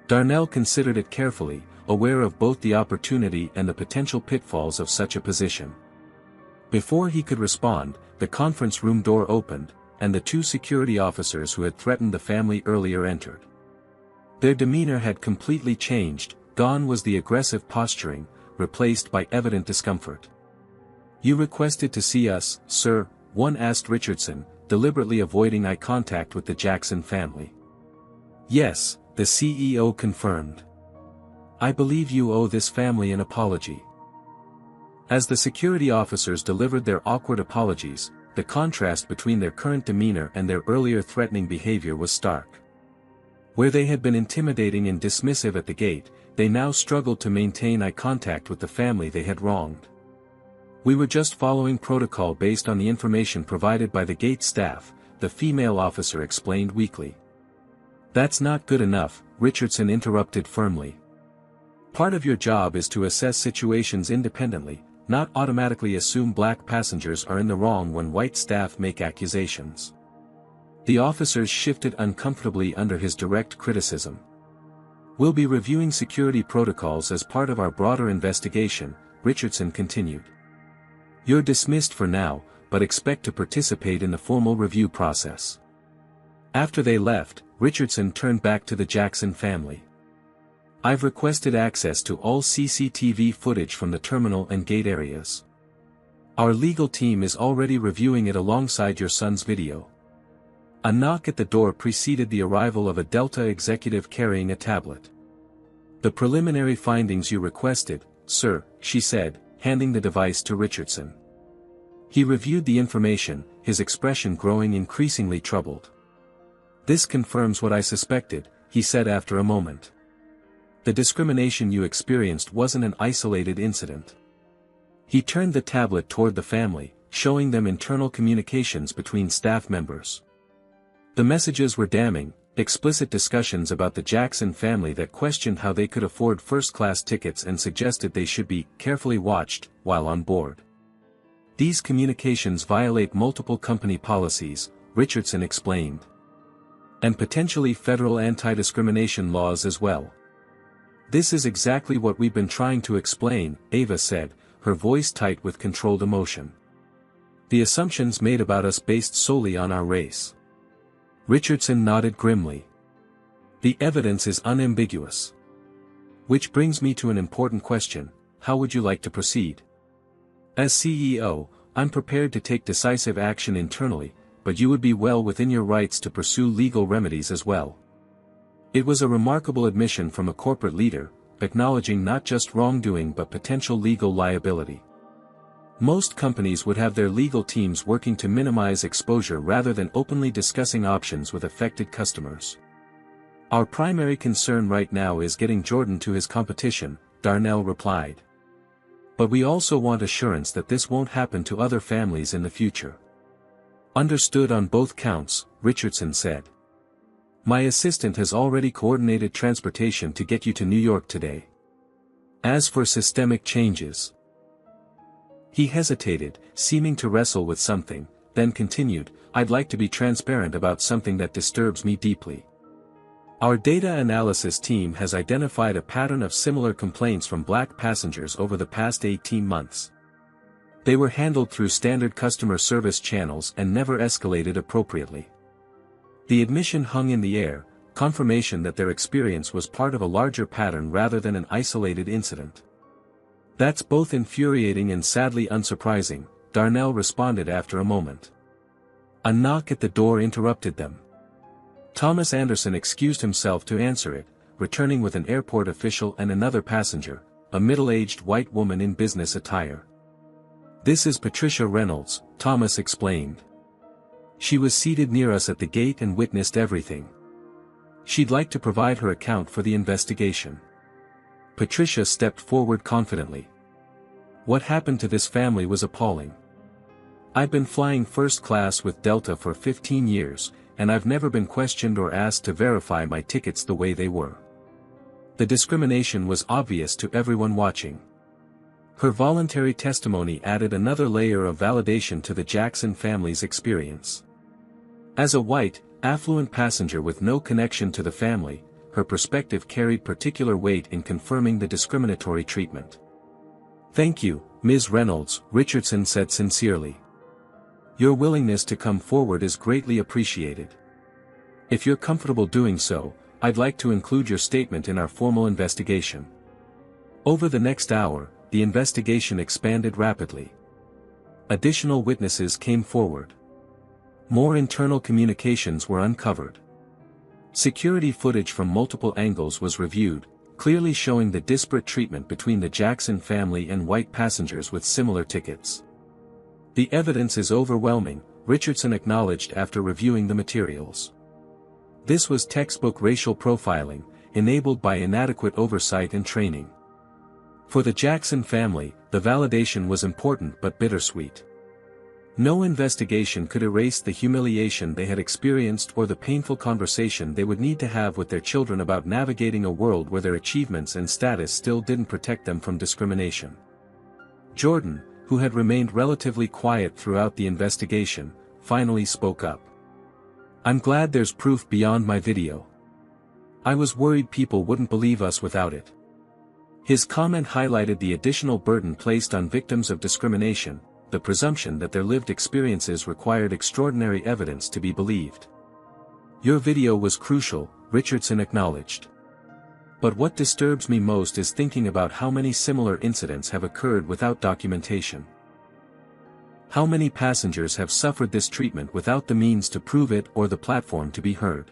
Darnell considered it carefully, aware of both the opportunity and the potential pitfalls of such a position. Before he could respond, the conference room door opened, and the two security officers who had threatened the family earlier entered. Their demeanor had completely changed, gone was the aggressive posturing, replaced by evident discomfort. You requested to see us, sir, one asked Richardson, deliberately avoiding eye contact with the Jackson family. Yes, the CEO confirmed. I believe you owe this family an apology. As the security officers delivered their awkward apologies, the contrast between their current demeanor and their earlier threatening behavior was stark. Where they had been intimidating and dismissive at the gate, they now struggled to maintain eye contact with the family they had wronged. We were just following protocol based on the information provided by the gate staff, the female officer explained weakly. That's not good enough, Richardson interrupted firmly. Part of your job is to assess situations independently, not automatically assume black passengers are in the wrong when white staff make accusations. The officers shifted uncomfortably under his direct criticism. We'll be reviewing security protocols as part of our broader investigation, Richardson continued. You're dismissed for now, but expect to participate in the formal review process. After they left, Richardson turned back to the Jackson family. I've requested access to all CCTV footage from the terminal and gate areas. Our legal team is already reviewing it alongside your son's video. A knock at the door preceded the arrival of a Delta executive carrying a tablet. The preliminary findings you requested, sir, she said, handing the device to Richardson. He reviewed the information, his expression growing increasingly troubled. This confirms what I suspected, he said after a moment. The discrimination you experienced wasn't an isolated incident. He turned the tablet toward the family, showing them internal communications between staff members. The messages were damning, explicit discussions about the Jackson family that questioned how they could afford first-class tickets and suggested they should be carefully watched while on board. These communications violate multiple company policies, Richardson explained. And potentially federal anti-discrimination laws as well. This is exactly what we've been trying to explain, Ava said, her voice tight with controlled emotion. The assumptions made about us based solely on our race. Richardson nodded grimly. The evidence is unambiguous. Which brings me to an important question: how would you like to proceed? As CEO, I'm prepared to take decisive action internally, but you would be well within your rights to pursue legal remedies as well. It was a remarkable admission from a corporate leader, acknowledging not just wrongdoing but potential legal liability. Most companies would have their legal teams working to minimize exposure rather than openly discussing options with affected customers. Our primary concern right now is getting Jordan to his competition, Darnell replied. But we also want assurance that this won't happen to other families in the future. Understood on both counts, Richardson said. My assistant has already coordinated transportation to get you to New York today. As for systemic changes. He hesitated, seeming to wrestle with something, then continued, I'd like to be transparent about something that disturbs me deeply. Our data analysis team has identified a pattern of similar complaints from Black passengers over the past 18 months. They were handled through standard customer service channels and never escalated appropriately. The admission hung in the air, confirmation that their experience was part of a larger pattern rather than an isolated incident. That's both infuriating and sadly unsurprising, Darnell responded after a moment. A knock at the door interrupted them. Thomas Anderson excused himself to answer it, returning with an airport official and another passenger, a middle-aged white woman in business attire. This is Patricia Reynolds, Thomas explained. She was seated near us at the gate and witnessed everything. She'd like to provide her account for the investigation. Patricia stepped forward confidently. What happened to this family was appalling. I've been flying first class with Delta for 15 years, and I've never been questioned or asked to verify my tickets the way they were. The discrimination was obvious to everyone watching. Her voluntary testimony added another layer of validation to the Jackson family's experience. As a white, affluent passenger with no connection to the family, her perspective carried particular weight in confirming the discriminatory treatment. Thank you, Ms. Reynolds, Richardson said sincerely. Your willingness to come forward is greatly appreciated. If you're comfortable doing so, I'd like to include your statement in our formal investigation. Over the next hour, the investigation expanded rapidly. Additional witnesses came forward. More internal communications were uncovered. Security footage from multiple angles was reviewed, clearly showing the disparate treatment between the Jackson family and white passengers with similar tickets. The evidence is overwhelming, Richardson acknowledged after reviewing the materials. This was textbook racial profiling, enabled by inadequate oversight and training. For the Jackson family, the validation was important but bittersweet. No investigation could erase the humiliation they had experienced or the painful conversation they would need to have with their children about navigating a world where their achievements and status still didn't protect them from discrimination. Jordan, who had remained relatively quiet throughout the investigation, finally spoke up. I'm glad there's proof beyond my video. I was worried people wouldn't believe us without it. His comment highlighted the additional burden placed on victims of discrimination, the presumption that their lived experiences required extraordinary evidence to be believed. Your video was crucial, Richardson acknowledged. But what disturbs me most is thinking about how many similar incidents have occurred without documentation. How many passengers have suffered this treatment without the means to prove it or the platform to be heard?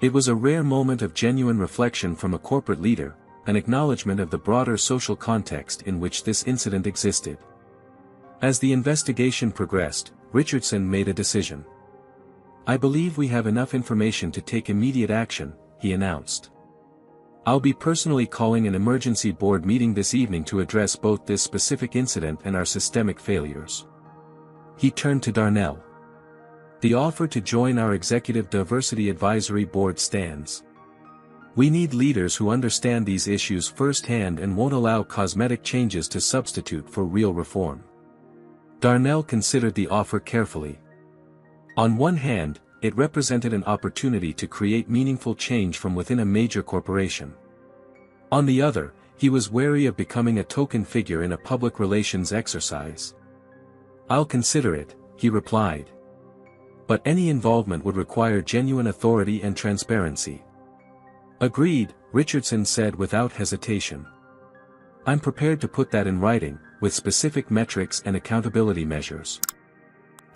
It was a rare moment of genuine reflection from a corporate leader, an acknowledgement of the broader social context in which this incident existed. As the investigation progressed, Richardson made a decision. I believe we have enough information to take immediate action, he announced. I'll be personally calling an emergency board meeting this evening to address both this specific incident and our systemic failures. He turned to Darnell. The offer to join our Executive Diversity Advisory Board stands. We need leaders who understand these issues firsthand and won't allow cosmetic changes to substitute for real reform. Darnell considered the offer carefully. On one hand, it represented an opportunity to create meaningful change from within a major corporation. On the other, he was wary of becoming a token figure in a public relations exercise. "I'll consider it," he replied. "But any involvement would require genuine authority and transparency." "Agreed," Richardson said without hesitation. "I'm prepared to put that in writing, with specific metrics and accountability measures."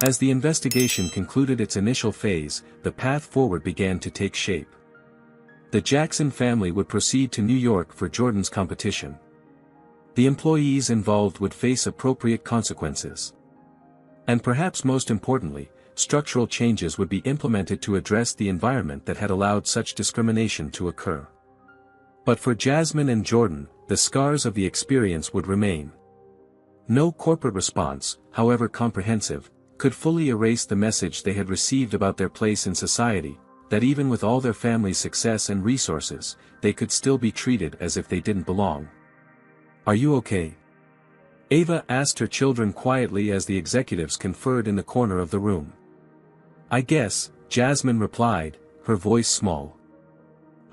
As the investigation concluded its initial phase, the path forward began to take shape. The Jackson family would proceed to New York for Jordan's competition. The employees involved would face appropriate consequences. And perhaps most importantly, structural changes would be implemented to address the environment that had allowed such discrimination to occur. But for Jasmine and Jordan, the scars of the experience would remain. No corporate response, however comprehensive, could fully erase the message they had received about their place in society, that even with all their family's success and resources, they could still be treated as if they didn't belong. "Are you okay?" Ava asked her children quietly as the executives conferred in the corner of the room. "I guess," Jasmine replied, her voice small.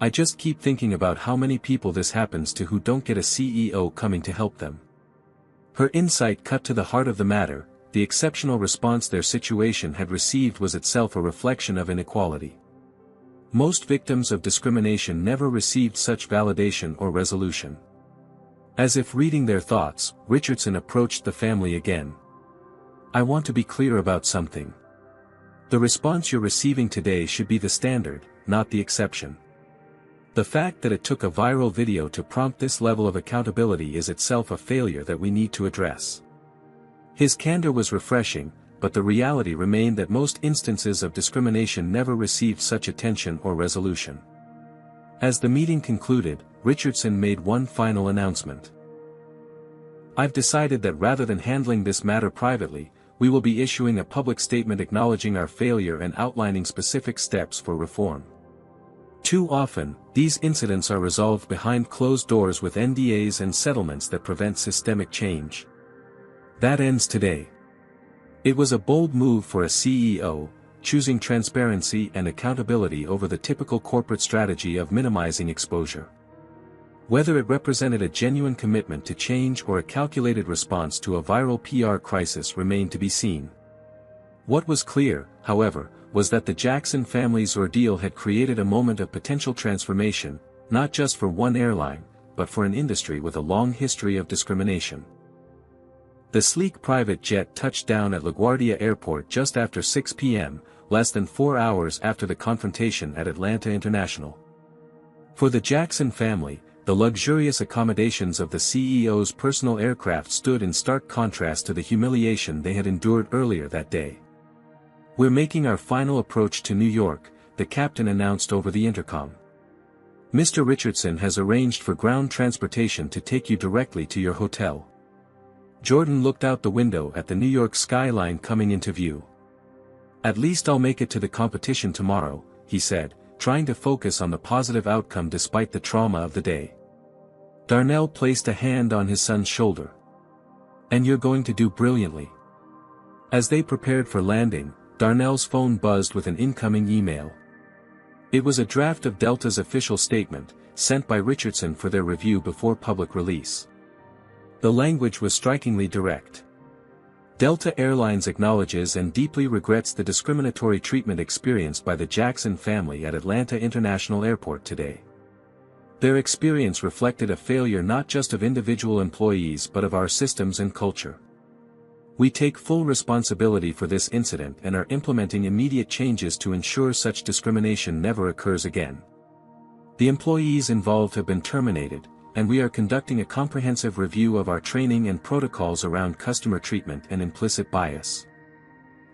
"I just keep thinking about how many people this happens to who don't get a CEO coming to help them." Her insight cut to the heart of the matter. The exceptional response their situation had received was itself a reflection of inequality. Most victims of discrimination never received such validation or resolution. As if reading their thoughts, Richardson approached the family again. "I want to be clear about something. The response you're receiving today should be the standard, not the exception. The fact that it took a viral video to prompt this level of accountability is itself a failure that we need to address." His candor was refreshing, but the reality remained that most instances of discrimination never received such attention or resolution. As the meeting concluded, Richardson made one final announcement. "I've decided that rather than handling this matter privately, we will be issuing a public statement acknowledging our failure and outlining specific steps for reform. Too often, these incidents are resolved behind closed doors with NDAs and settlements that prevent systemic change. That ends today." It was a bold move for a CEO, choosing transparency and accountability over the typical corporate strategy of minimizing exposure. Whether it represented a genuine commitment to change or a calculated response to a viral PR crisis remained to be seen. What was clear, however, was that the Jackson family's ordeal had created a moment of potential transformation, not just for one airline, but for an industry with a long history of discrimination. The sleek private jet touched down at LaGuardia Airport just after 6 p.m., less than 4 hours after the confrontation at Atlanta International. For the Jackson family, the luxurious accommodations of the CEO's personal aircraft stood in stark contrast to the humiliation they had endured earlier that day. "We're making our final approach to New York," the captain announced over the intercom. "Mr. Richardson has arranged for ground transportation to take you directly to your hotel." Jordan looked out the window at the New York skyline coming into view. "At least I'll make it to the competition tomorrow," he said, trying to focus on the positive outcome despite the trauma of the day. Darnell placed a hand on his son's shoulder. "And you're going to do brilliantly." As they prepared for landing, Darnell's phone buzzed with an incoming email. It was a draft of Delta's official statement, sent by Richardson for their review before public release. The language was strikingly direct. Delta Airlines acknowledges and deeply regrets the discriminatory treatment experienced by the Jackson family at Atlanta International Airport today. Their experience reflected a failure not just of individual employees but of our systems and culture. We take full responsibility for this incident and are implementing immediate changes to ensure such discrimination never occurs again. The employees involved have been terminated, and we are conducting a comprehensive review of our training and protocols around customer treatment and implicit bias.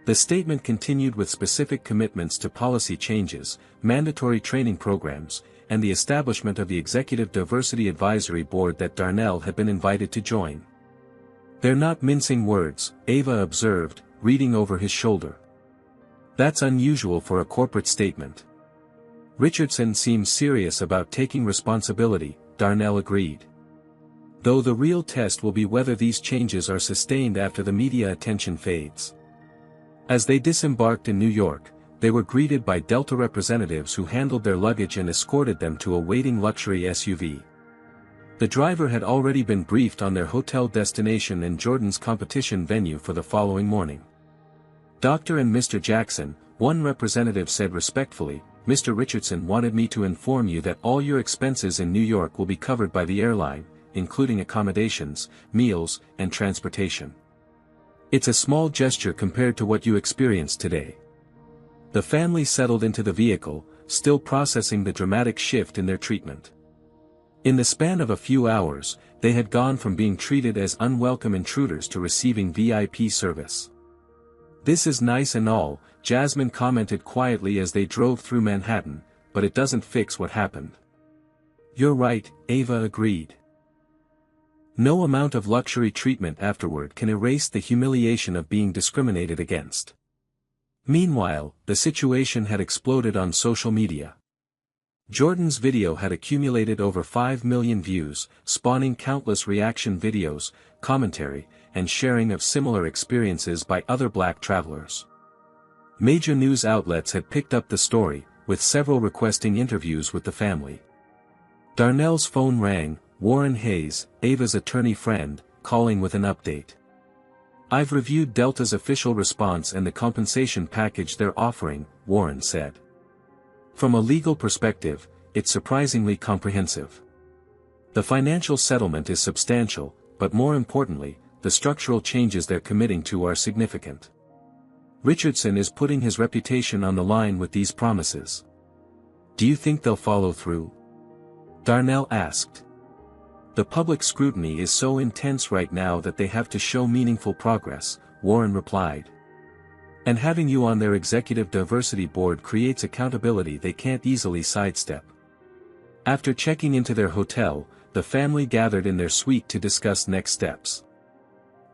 The statement continued with specific commitments to policy changes, mandatory training programs, and the establishment of the Executive Diversity Advisory Board that Darnell had been invited to join. "They're not mincing words," Ava observed, reading over his shoulder. "That's unusual for a corporate statement." "Richardson seems serious about taking responsibility," Darnell agreed. "Though the real test will be whether these changes are sustained after the media attention fades." As they disembarked in New York, they were greeted by Delta representatives who handled their luggage and escorted them to a waiting luxury SUV. The driver had already been briefed on their hotel destination and Jordan's competition venue for the following morning. "Dr. and Mr. Jackson," one representative said respectfully, "Mr. Richardson wanted me to inform you that all your expenses in New York will be covered by the airline, including accommodations, meals, and transportation. It's a small gesture compared to what you experienced today." The family settled into the vehicle, still processing the dramatic shift in their treatment. In the span of a few hours, they had gone from being treated as unwelcome intruders to receiving VIP service. "This is nice and all," Jasmine commented quietly as they drove through Manhattan, "but it doesn't fix what happened." "You're right," Ava agreed. "No amount of luxury treatment afterward can erase the humiliation of being discriminated against." Meanwhile, the situation had exploded on social media. Jordan's video had accumulated over 5 million views, spawning countless reaction videos, commentary, and sharing of similar experiences by other black travelers. Major news outlets had picked up the story, with several requesting interviews with the family. Darnell's phone rang, Warren Hayes, Ava's attorney friend, calling with an update. "I've reviewed Delta's official response and the compensation package they're offering," Warren said. "From a legal perspective, it's surprisingly comprehensive. The financial settlement is substantial, but more importantly, the structural changes they're committing to are significant. Richardson is putting his reputation on the line with these promises. Do you think they'll follow through?" Darnell asked. "The public scrutiny is so intense right now that they have to show meaningful progress," Warren replied. "And having you on their executive diversity board creates accountability they can't easily sidestep." After checking into their hotel, the family gathered in their suite to discuss next steps.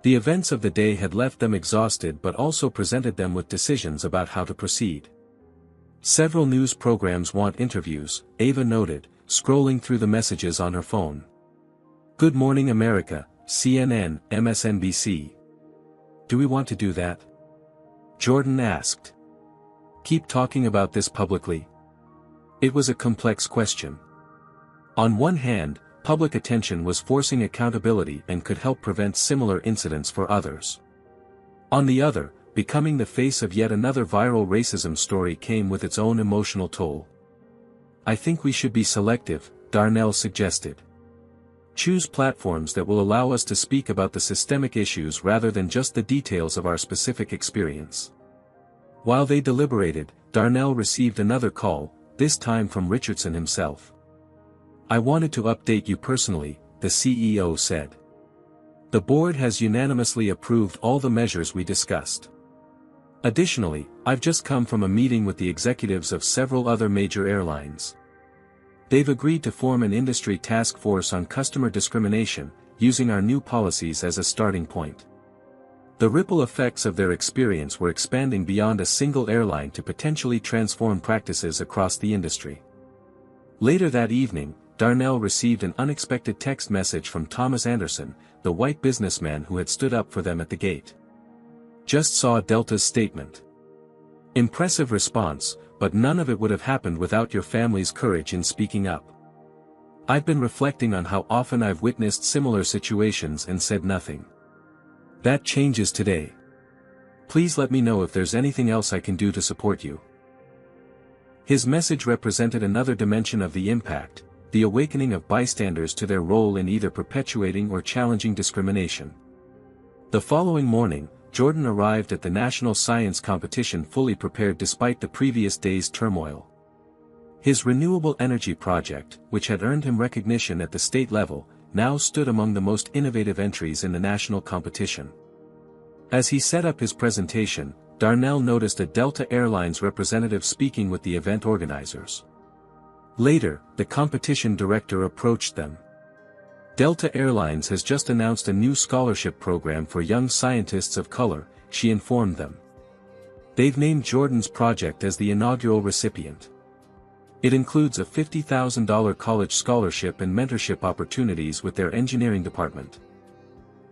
The events of the day had left them exhausted but also presented them with decisions about how to proceed. "Several news programs want interviews," Ava noted, scrolling through the messages on her phone. "Good Morning America, CNN, MSNBC. Do we want to do that?" Jordan asked. "Keep talking about this publicly?" It was a complex question. On one hand, public attention was forcing accountability and could help prevent similar incidents for others. On the other, becoming the face of yet another viral racism story came with its own emotional toll. "I think we should be selective," Darnell suggested. "Choose platforms that will allow us to speak about the systemic issues rather than just the details of our specific experience." While they deliberated, Darnell received another call, this time from Richardson himself. "I wanted to update you personally," the CEO said. "The board has unanimously approved all the measures we discussed. Additionally, I've just come from a meeting with the executives of several other major airlines. They've agreed to form an industry task force on customer discrimination, using our new policies as a starting point." The ripple effects of their experience were expanding beyond a single airline to potentially transform practices across the industry. Later that evening, Darnell received an unexpected text message from Thomas Anderson, the white businessman who had stood up for them at the gate. "Just saw Delta's statement. Impressive response, but none of it would have happened without your family's courage in speaking up. I've been reflecting on how often I've witnessed similar situations and said nothing. That changes today. Please let me know if there's anything else I can do to support you." His message represented another dimension of the impact, the awakening of bystanders to their role in either perpetuating or challenging discrimination. The following morning, Jordan arrived at the national science competition fully prepared despite the previous day's turmoil. His renewable energy project, which had earned him recognition at the state level, now stood among the most innovative entries in the national competition. As he set up his presentation, Darnell noticed a Delta Airlines representative speaking with the event organizers. Later, the competition director approached them. "Delta Airlines has just announced a new scholarship program for young scientists of color," she informed them. "They've named Jordan's project as the inaugural recipient. It includes a $50,000 college scholarship and mentorship opportunities with their engineering department."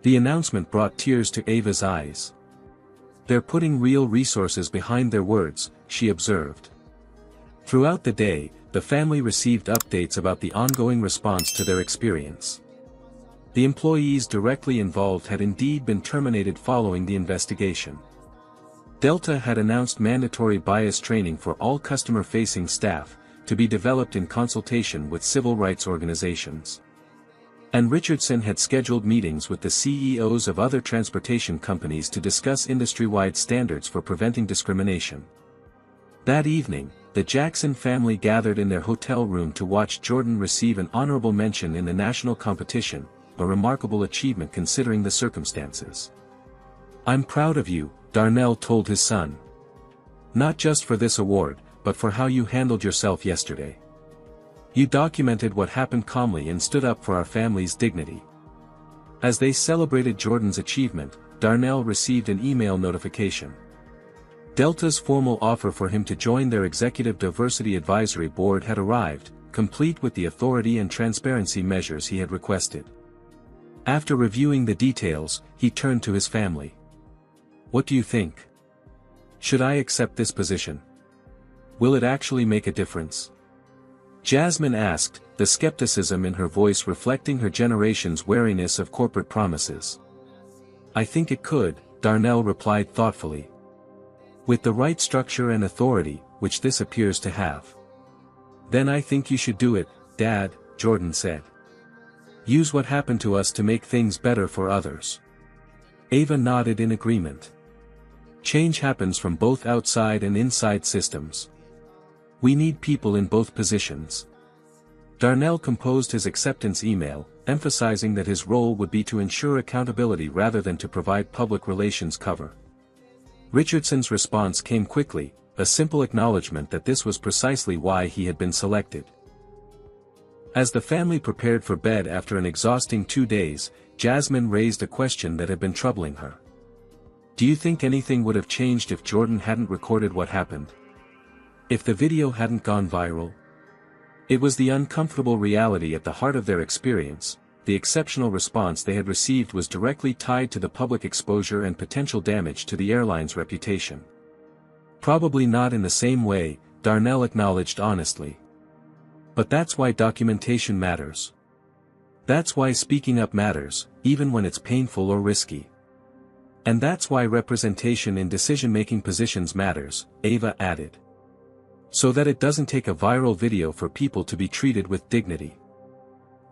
The announcement brought tears to Ava's eyes. They're putting real resources behind their words, she observed. Throughout the day, the family received updates about the ongoing response to their experience. The employees directly involved had indeed been terminated following the investigation. Delta had announced mandatory bias training for all customer-facing staff, to be developed in consultation with civil rights organizations. And Richardson had scheduled meetings with the CEOs of other transportation companies to discuss industry-wide standards for preventing discrimination. That evening, the Jackson family gathered in their hotel room to watch Jordan receive an honorable mention in the national competition, a remarkable achievement considering the circumstances. "I'm proud of you," Darnell told his son. "Not just for this award, but for how you handled yourself yesterday. You documented what happened calmly and stood up for our family's dignity." As they celebrated Jordan's achievement, Darnell received an email notification. Delta's formal offer for him to join their Executive Diversity Advisory Board had arrived, complete with the authority and transparency measures he had requested. After reviewing the details, he turned to his family. "What do you think? Should I accept this position? Will it actually make a difference?" Jasmine asked, the skepticism in her voice reflecting her generation's wariness of corporate promises. "I think it could," Darnell replied thoughtfully. "With the right structure and authority, which this appears to have." "Then I think you should do it, Dad," Jordan said. "Use what happened to us to make things better for others." Ava nodded in agreement. "Change happens from both outside and inside systems. We need people in both positions." Darnell composed his acceptance email, emphasizing that his role would be to ensure accountability rather than to provide public relations cover. Richardson's response came quickly, a simple acknowledgement that this was precisely why he had been selected. As the family prepared for bed after an exhausting 2 days, Jasmine raised a question that had been troubling her. "Do you think anything would have changed if Jordan hadn't recorded what happened? If the video hadn't gone viral?" It was the uncomfortable reality at the heart of their experience. The exceptional response they had received was directly tied to the public exposure and potential damage to the airline's reputation. "Probably not in the same way," Darnell acknowledged honestly. "But that's why documentation matters. That's why speaking up matters, even when it's painful or risky. And that's why representation in decision-making positions matters," Ava added. "So that it doesn't take a viral video for people to be treated with dignity."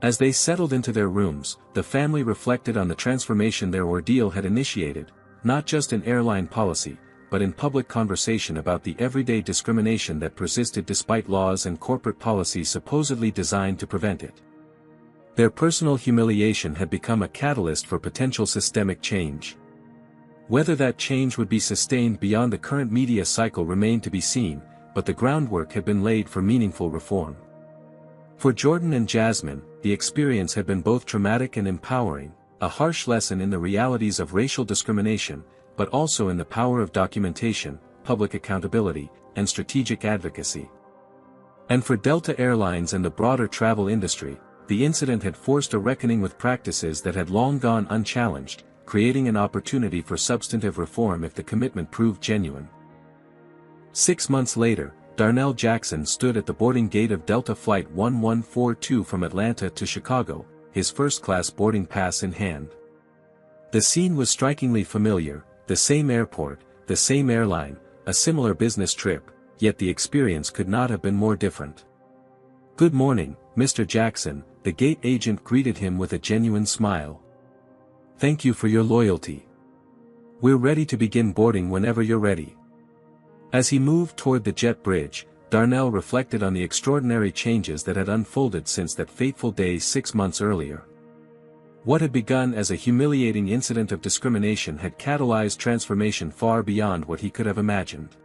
As they settled into their rooms, the family reflected on the transformation their ordeal had initiated, not just in airline policy, but in public conversation about the everyday discrimination that persisted despite laws and corporate policies supposedly designed to prevent it. Their personal humiliation had become a catalyst for potential systemic change. Whether that change would be sustained beyond the current media cycle remained to be seen, but the groundwork had been laid for meaningful reform. For Jordan and Jasmine, the experience had been both traumatic and empowering, a harsh lesson in the realities of racial discrimination, but also in the power of documentation, public accountability, and strategic advocacy. And for Delta Airlines and the broader travel industry, the incident had forced a reckoning with practices that had long gone unchallenged, creating an opportunity for substantive reform if the commitment proved genuine. 6 months later, Darnell Jackson stood at the boarding gate of Delta Flight 1142 from Atlanta to Chicago, his first-class boarding pass in hand. The scene was strikingly familiar, the same airport, the same airline, a similar business trip, yet the experience could not have been more different. "Good morning, Mr. Jackson," the gate agent greeted him with a genuine smile. "Thank you for your loyalty. We're ready to begin boarding whenever you're ready." As he moved toward the jet bridge, Darnell reflected on the extraordinary changes that had unfolded since that fateful day 6 months earlier. What had begun as a humiliating incident of discrimination had catalyzed transformation far beyond what he could have imagined.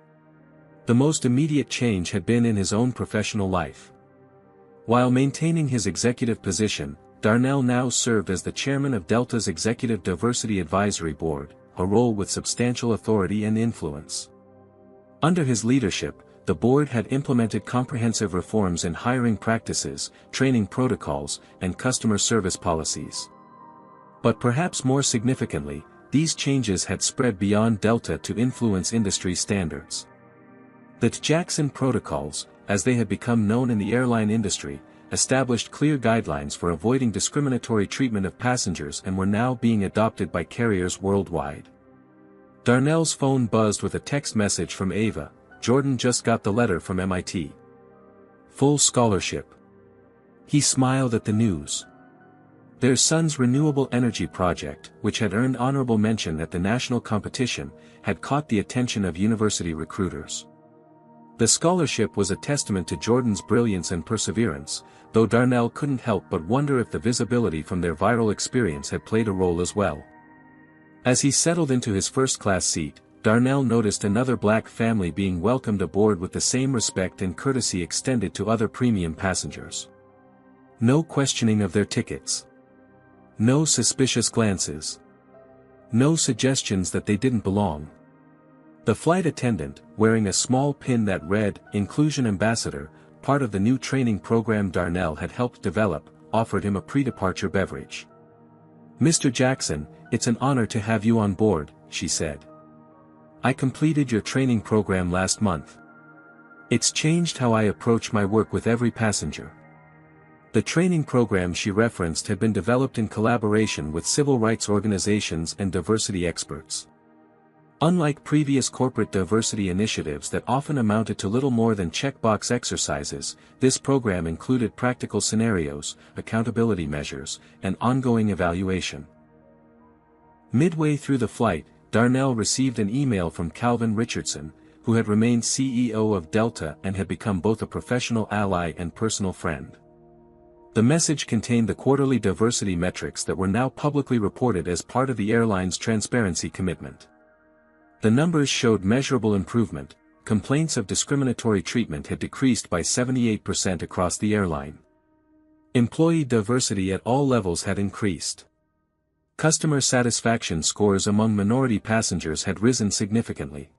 The most immediate change had been in his own professional life. While maintaining his executive position, Darnell now served as the chairman of Delta's Executive Diversity Advisory Board, a role with substantial authority and influence. Under his leadership, the board had implemented comprehensive reforms in hiring practices, training protocols, and customer service policies. But perhaps more significantly, these changes had spread beyond Delta to influence industry standards. The Jackson Protocols, as they had become known in the airline industry, established clear guidelines for avoiding discriminatory treatment of passengers and were now being adopted by carriers worldwide. Darnell's phone buzzed with a text message from Ava. Jordan just got the letter from MIT. Full scholarship. He smiled at the news. Their son's renewable energy project, which had earned honorable mention at the national competition, had caught the attention of university recruiters. The scholarship was a testament to Jordan's brilliance and perseverance, though Darnell couldn't help but wonder if the visibility from their viral experience had played a role as well. As he settled into his first-class seat, Darnell noticed another black family being welcomed aboard with the same respect and courtesy extended to other premium passengers. No questioning of their tickets. No suspicious glances. No suggestions that they didn't belong. The flight attendant, wearing a small pin that read, "Inclusion Ambassador," part of the new training program Darnell had helped develop, offered him a pre-departure beverage. "Mr. Jackson, it's an honor to have you on board," she said. "I completed your training program last month. It's changed how I approach my work with every passenger." The training program she referenced had been developed in collaboration with civil rights organizations and diversity experts. Unlike previous corporate diversity initiatives that often amounted to little more than checkbox exercises, this program included practical scenarios, accountability measures, and ongoing evaluation. Midway through the flight, Darnell received an email from Calvin Richardson, who had remained CEO of Delta and had become both a professional ally and personal friend. The message contained the quarterly diversity metrics that were now publicly reported as part of the airline's transparency commitment. The numbers showed measurable improvement. Complaints of discriminatory treatment had decreased by 78% across the airline. Employee diversity at all levels had increased. Customer satisfaction scores among minority passengers had risen significantly.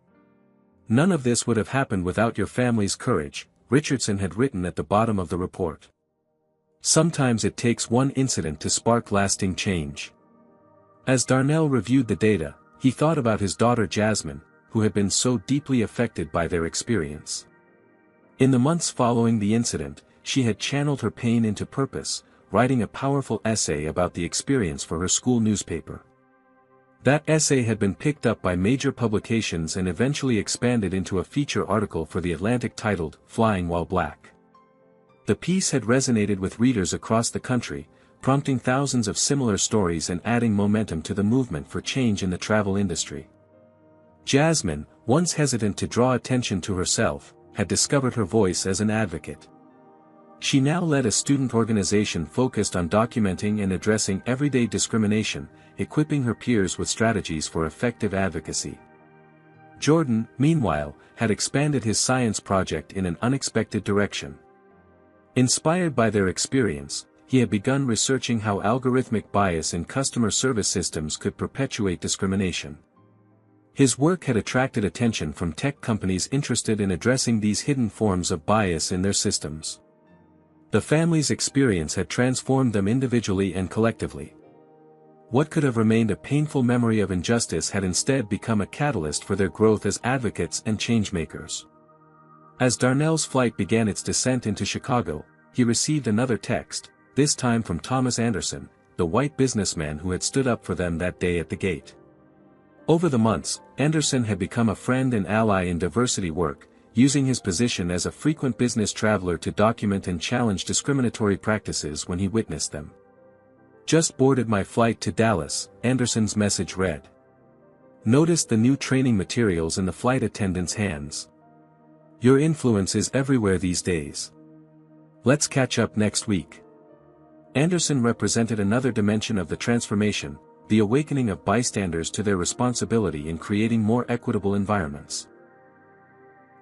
"None of this would have happened without your family's courage," Richardson had written at the bottom of the report. "Sometimes it takes one incident to spark lasting change." As Darnell reviewed the data, he thought about his daughter Jasmine, who had been so deeply affected by their experience. In the months following the incident, she had channeled her pain into purpose, writing a powerful essay about the experience for her school newspaper. That essay had been picked up by major publications and eventually expanded into a feature article for The Atlantic titled, "Flying While Black." The piece had resonated with readers across the country, prompting thousands of similar stories and adding momentum to the movement for change in the travel industry. Jasmine, once hesitant to draw attention to herself, had discovered her voice as an advocate. She now led a student organization focused on documenting and addressing everyday discrimination, equipping her peers with strategies for effective advocacy. Jordan, meanwhile, had expanded his science project in an unexpected direction. Inspired by their experience, he had begun researching how algorithmic bias in customer service systems could perpetuate discrimination. His work had attracted attention from tech companies interested in addressing these hidden forms of bias in their systems. The family's experience had transformed them individually and collectively. What could have remained a painful memory of injustice had instead become a catalyst for their growth as advocates and changemakers. As Darnell's flight began its descent into Chicago, he received another text, this time from Thomas Anderson, the white businessman who had stood up for them that day at the gate. Over the months, Anderson had become a friend and ally in diversity work, using his position as a frequent business traveler to document and challenge discriminatory practices when he witnessed them. "Just boarded my flight to Dallas," Anderson's message read. "Noticed the new training materials in the flight attendant's hands. Your influence is everywhere these days. Let's catch up next week." Anderson represented another dimension of the transformation, the awakening of bystanders to their responsibility in creating more equitable environments.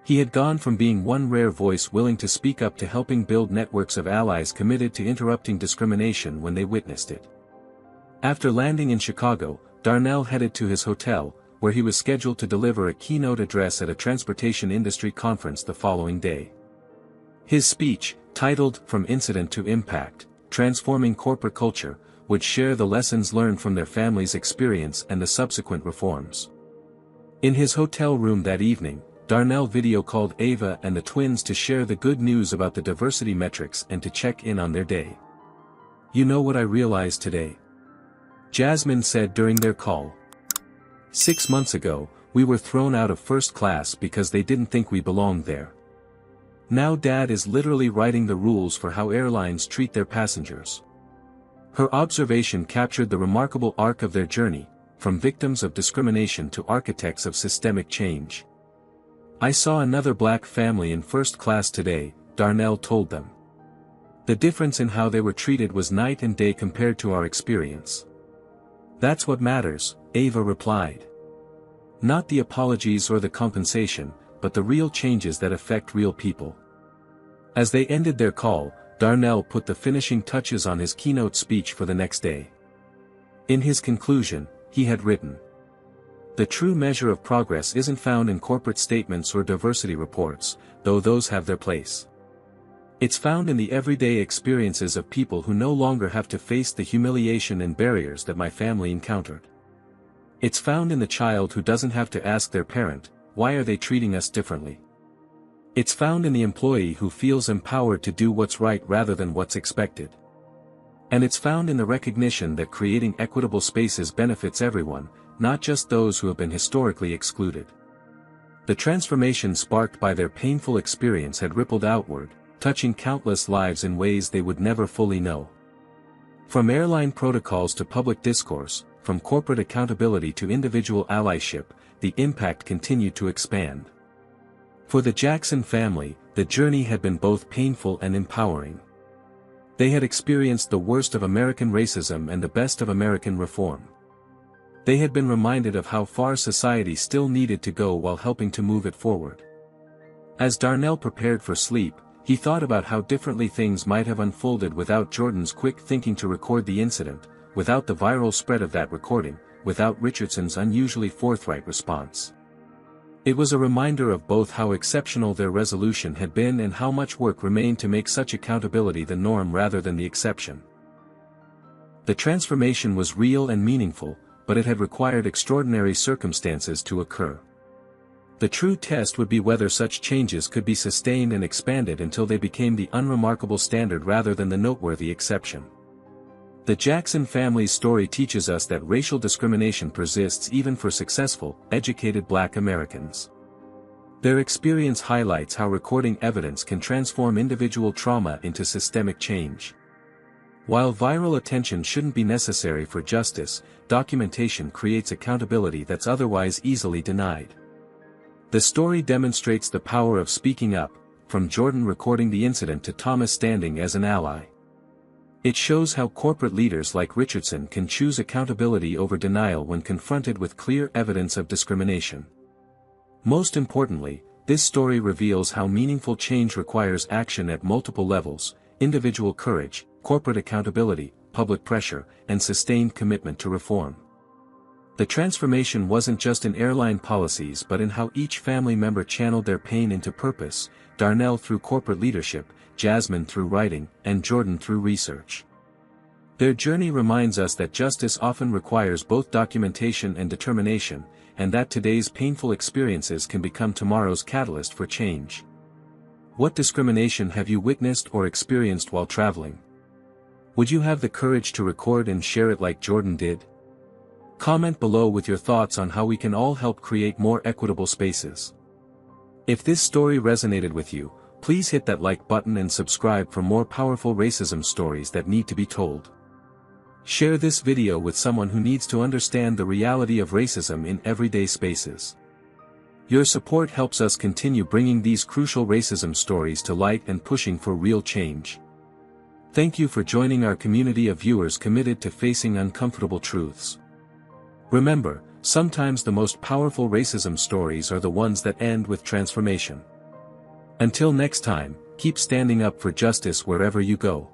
He had gone from being one rare voice willing to speak up to helping build networks of allies committed to interrupting discrimination when they witnessed it. After landing in Chicago, Darnell headed to his hotel, where he was scheduled to deliver a keynote address at a transportation industry conference the following day. His speech, titled From Incident to Impact, Transforming Corporate Culture, would share the lessons learned from their family's experience and the subsequent reforms. In his hotel room that evening, Darnell video called Ava and the twins to share the good news about the diversity metrics and to check in on their day. "You know what I realized today?" Jasmine said during their call. "6 months ago, we were thrown out of first class because they didn't think we belonged there. Now Dad is literally writing the rules for how airlines treat their passengers." Her observation captured the remarkable arc of their journey, from victims of discrimination to architects of systemic change. "I saw another black family in first class today," Darnell told them. "The difference in how they were treated was night and day compared to our experience." "That's what matters," Ava replied. "Not the apologies or the compensation, but the real changes that affect real people." As they ended their call, Darnell put the finishing touches on his keynote speech for the next day. In his conclusion, he had written, "The true measure of progress isn't found in corporate statements or diversity reports, though those have their place. It's found in the everyday experiences of people who no longer have to face the humiliation and barriers that my family encountered. It's found in the child who doesn't have to ask their parent, 'Why are they treating us differently?' It's found in the employee who feels empowered to do what's right rather than what's expected. And it's found in the recognition that creating equitable spaces benefits everyone, not just those who have been historically excluded." The transformation sparked by their painful experience had rippled outward, touching countless lives in ways they would never fully know. From airline protocols to public discourse, from corporate accountability to individual allyship, the impact continued to expand. For the Jackson family, the journey had been both painful and empowering. They had experienced the worst of American racism and the best of American reform. They had been reminded of how far society still needed to go while helping to move it forward. As Darnell prepared for sleep, he thought about how differently things might have unfolded without Jordan's quick thinking to record the incident, without the viral spread of that recording, without Richardson's unusually forthright response. It was a reminder of both how exceptional their resolution had been and how much work remained to make such accountability the norm rather than the exception. The transformation was real and meaningful, but it had required extraordinary circumstances to occur. The true test would be whether such changes could be sustained and expanded until they became the unremarkable standard rather than the noteworthy exception. The Jackson family's story teaches us that racial discrimination persists even for successful, educated Black Americans. Their experience highlights how recording evidence can transform individual trauma into systemic change. While viral attention shouldn't be necessary for justice, documentation creates accountability that's otherwise easily denied. The story demonstrates the power of speaking up, from Jordan recording the incident to Thomas standing as an ally. It shows how corporate leaders like Richardson can choose accountability over denial when confronted with clear evidence of discrimination. Most importantly, this story reveals how meaningful change requires action at multiple levels: individual courage, corporate accountability, public pressure, and sustained commitment to reform. The transformation wasn't just in airline policies but in how each family member channeled their pain into purpose, Darnell through corporate leadership, Jasmine through writing, and Jordan through research. Their journey reminds us that justice often requires both documentation and determination, and that today's painful experiences can become tomorrow's catalyst for change. What discrimination have you witnessed or experienced while traveling? Would you have the courage to record and share it like Jordan did? Comment below with your thoughts on how we can all help create more equitable spaces. If this story resonated with you, please hit that like button and subscribe for more powerful racism stories that need to be told. Share this video with someone who needs to understand the reality of racism in everyday spaces. Your support helps us continue bringing these crucial racism stories to light and pushing for real change. Thank you for joining our community of viewers committed to facing uncomfortable truths. Remember, sometimes the most powerful racism stories are the ones that end with transformation. Until next time, keep standing up for justice wherever you go.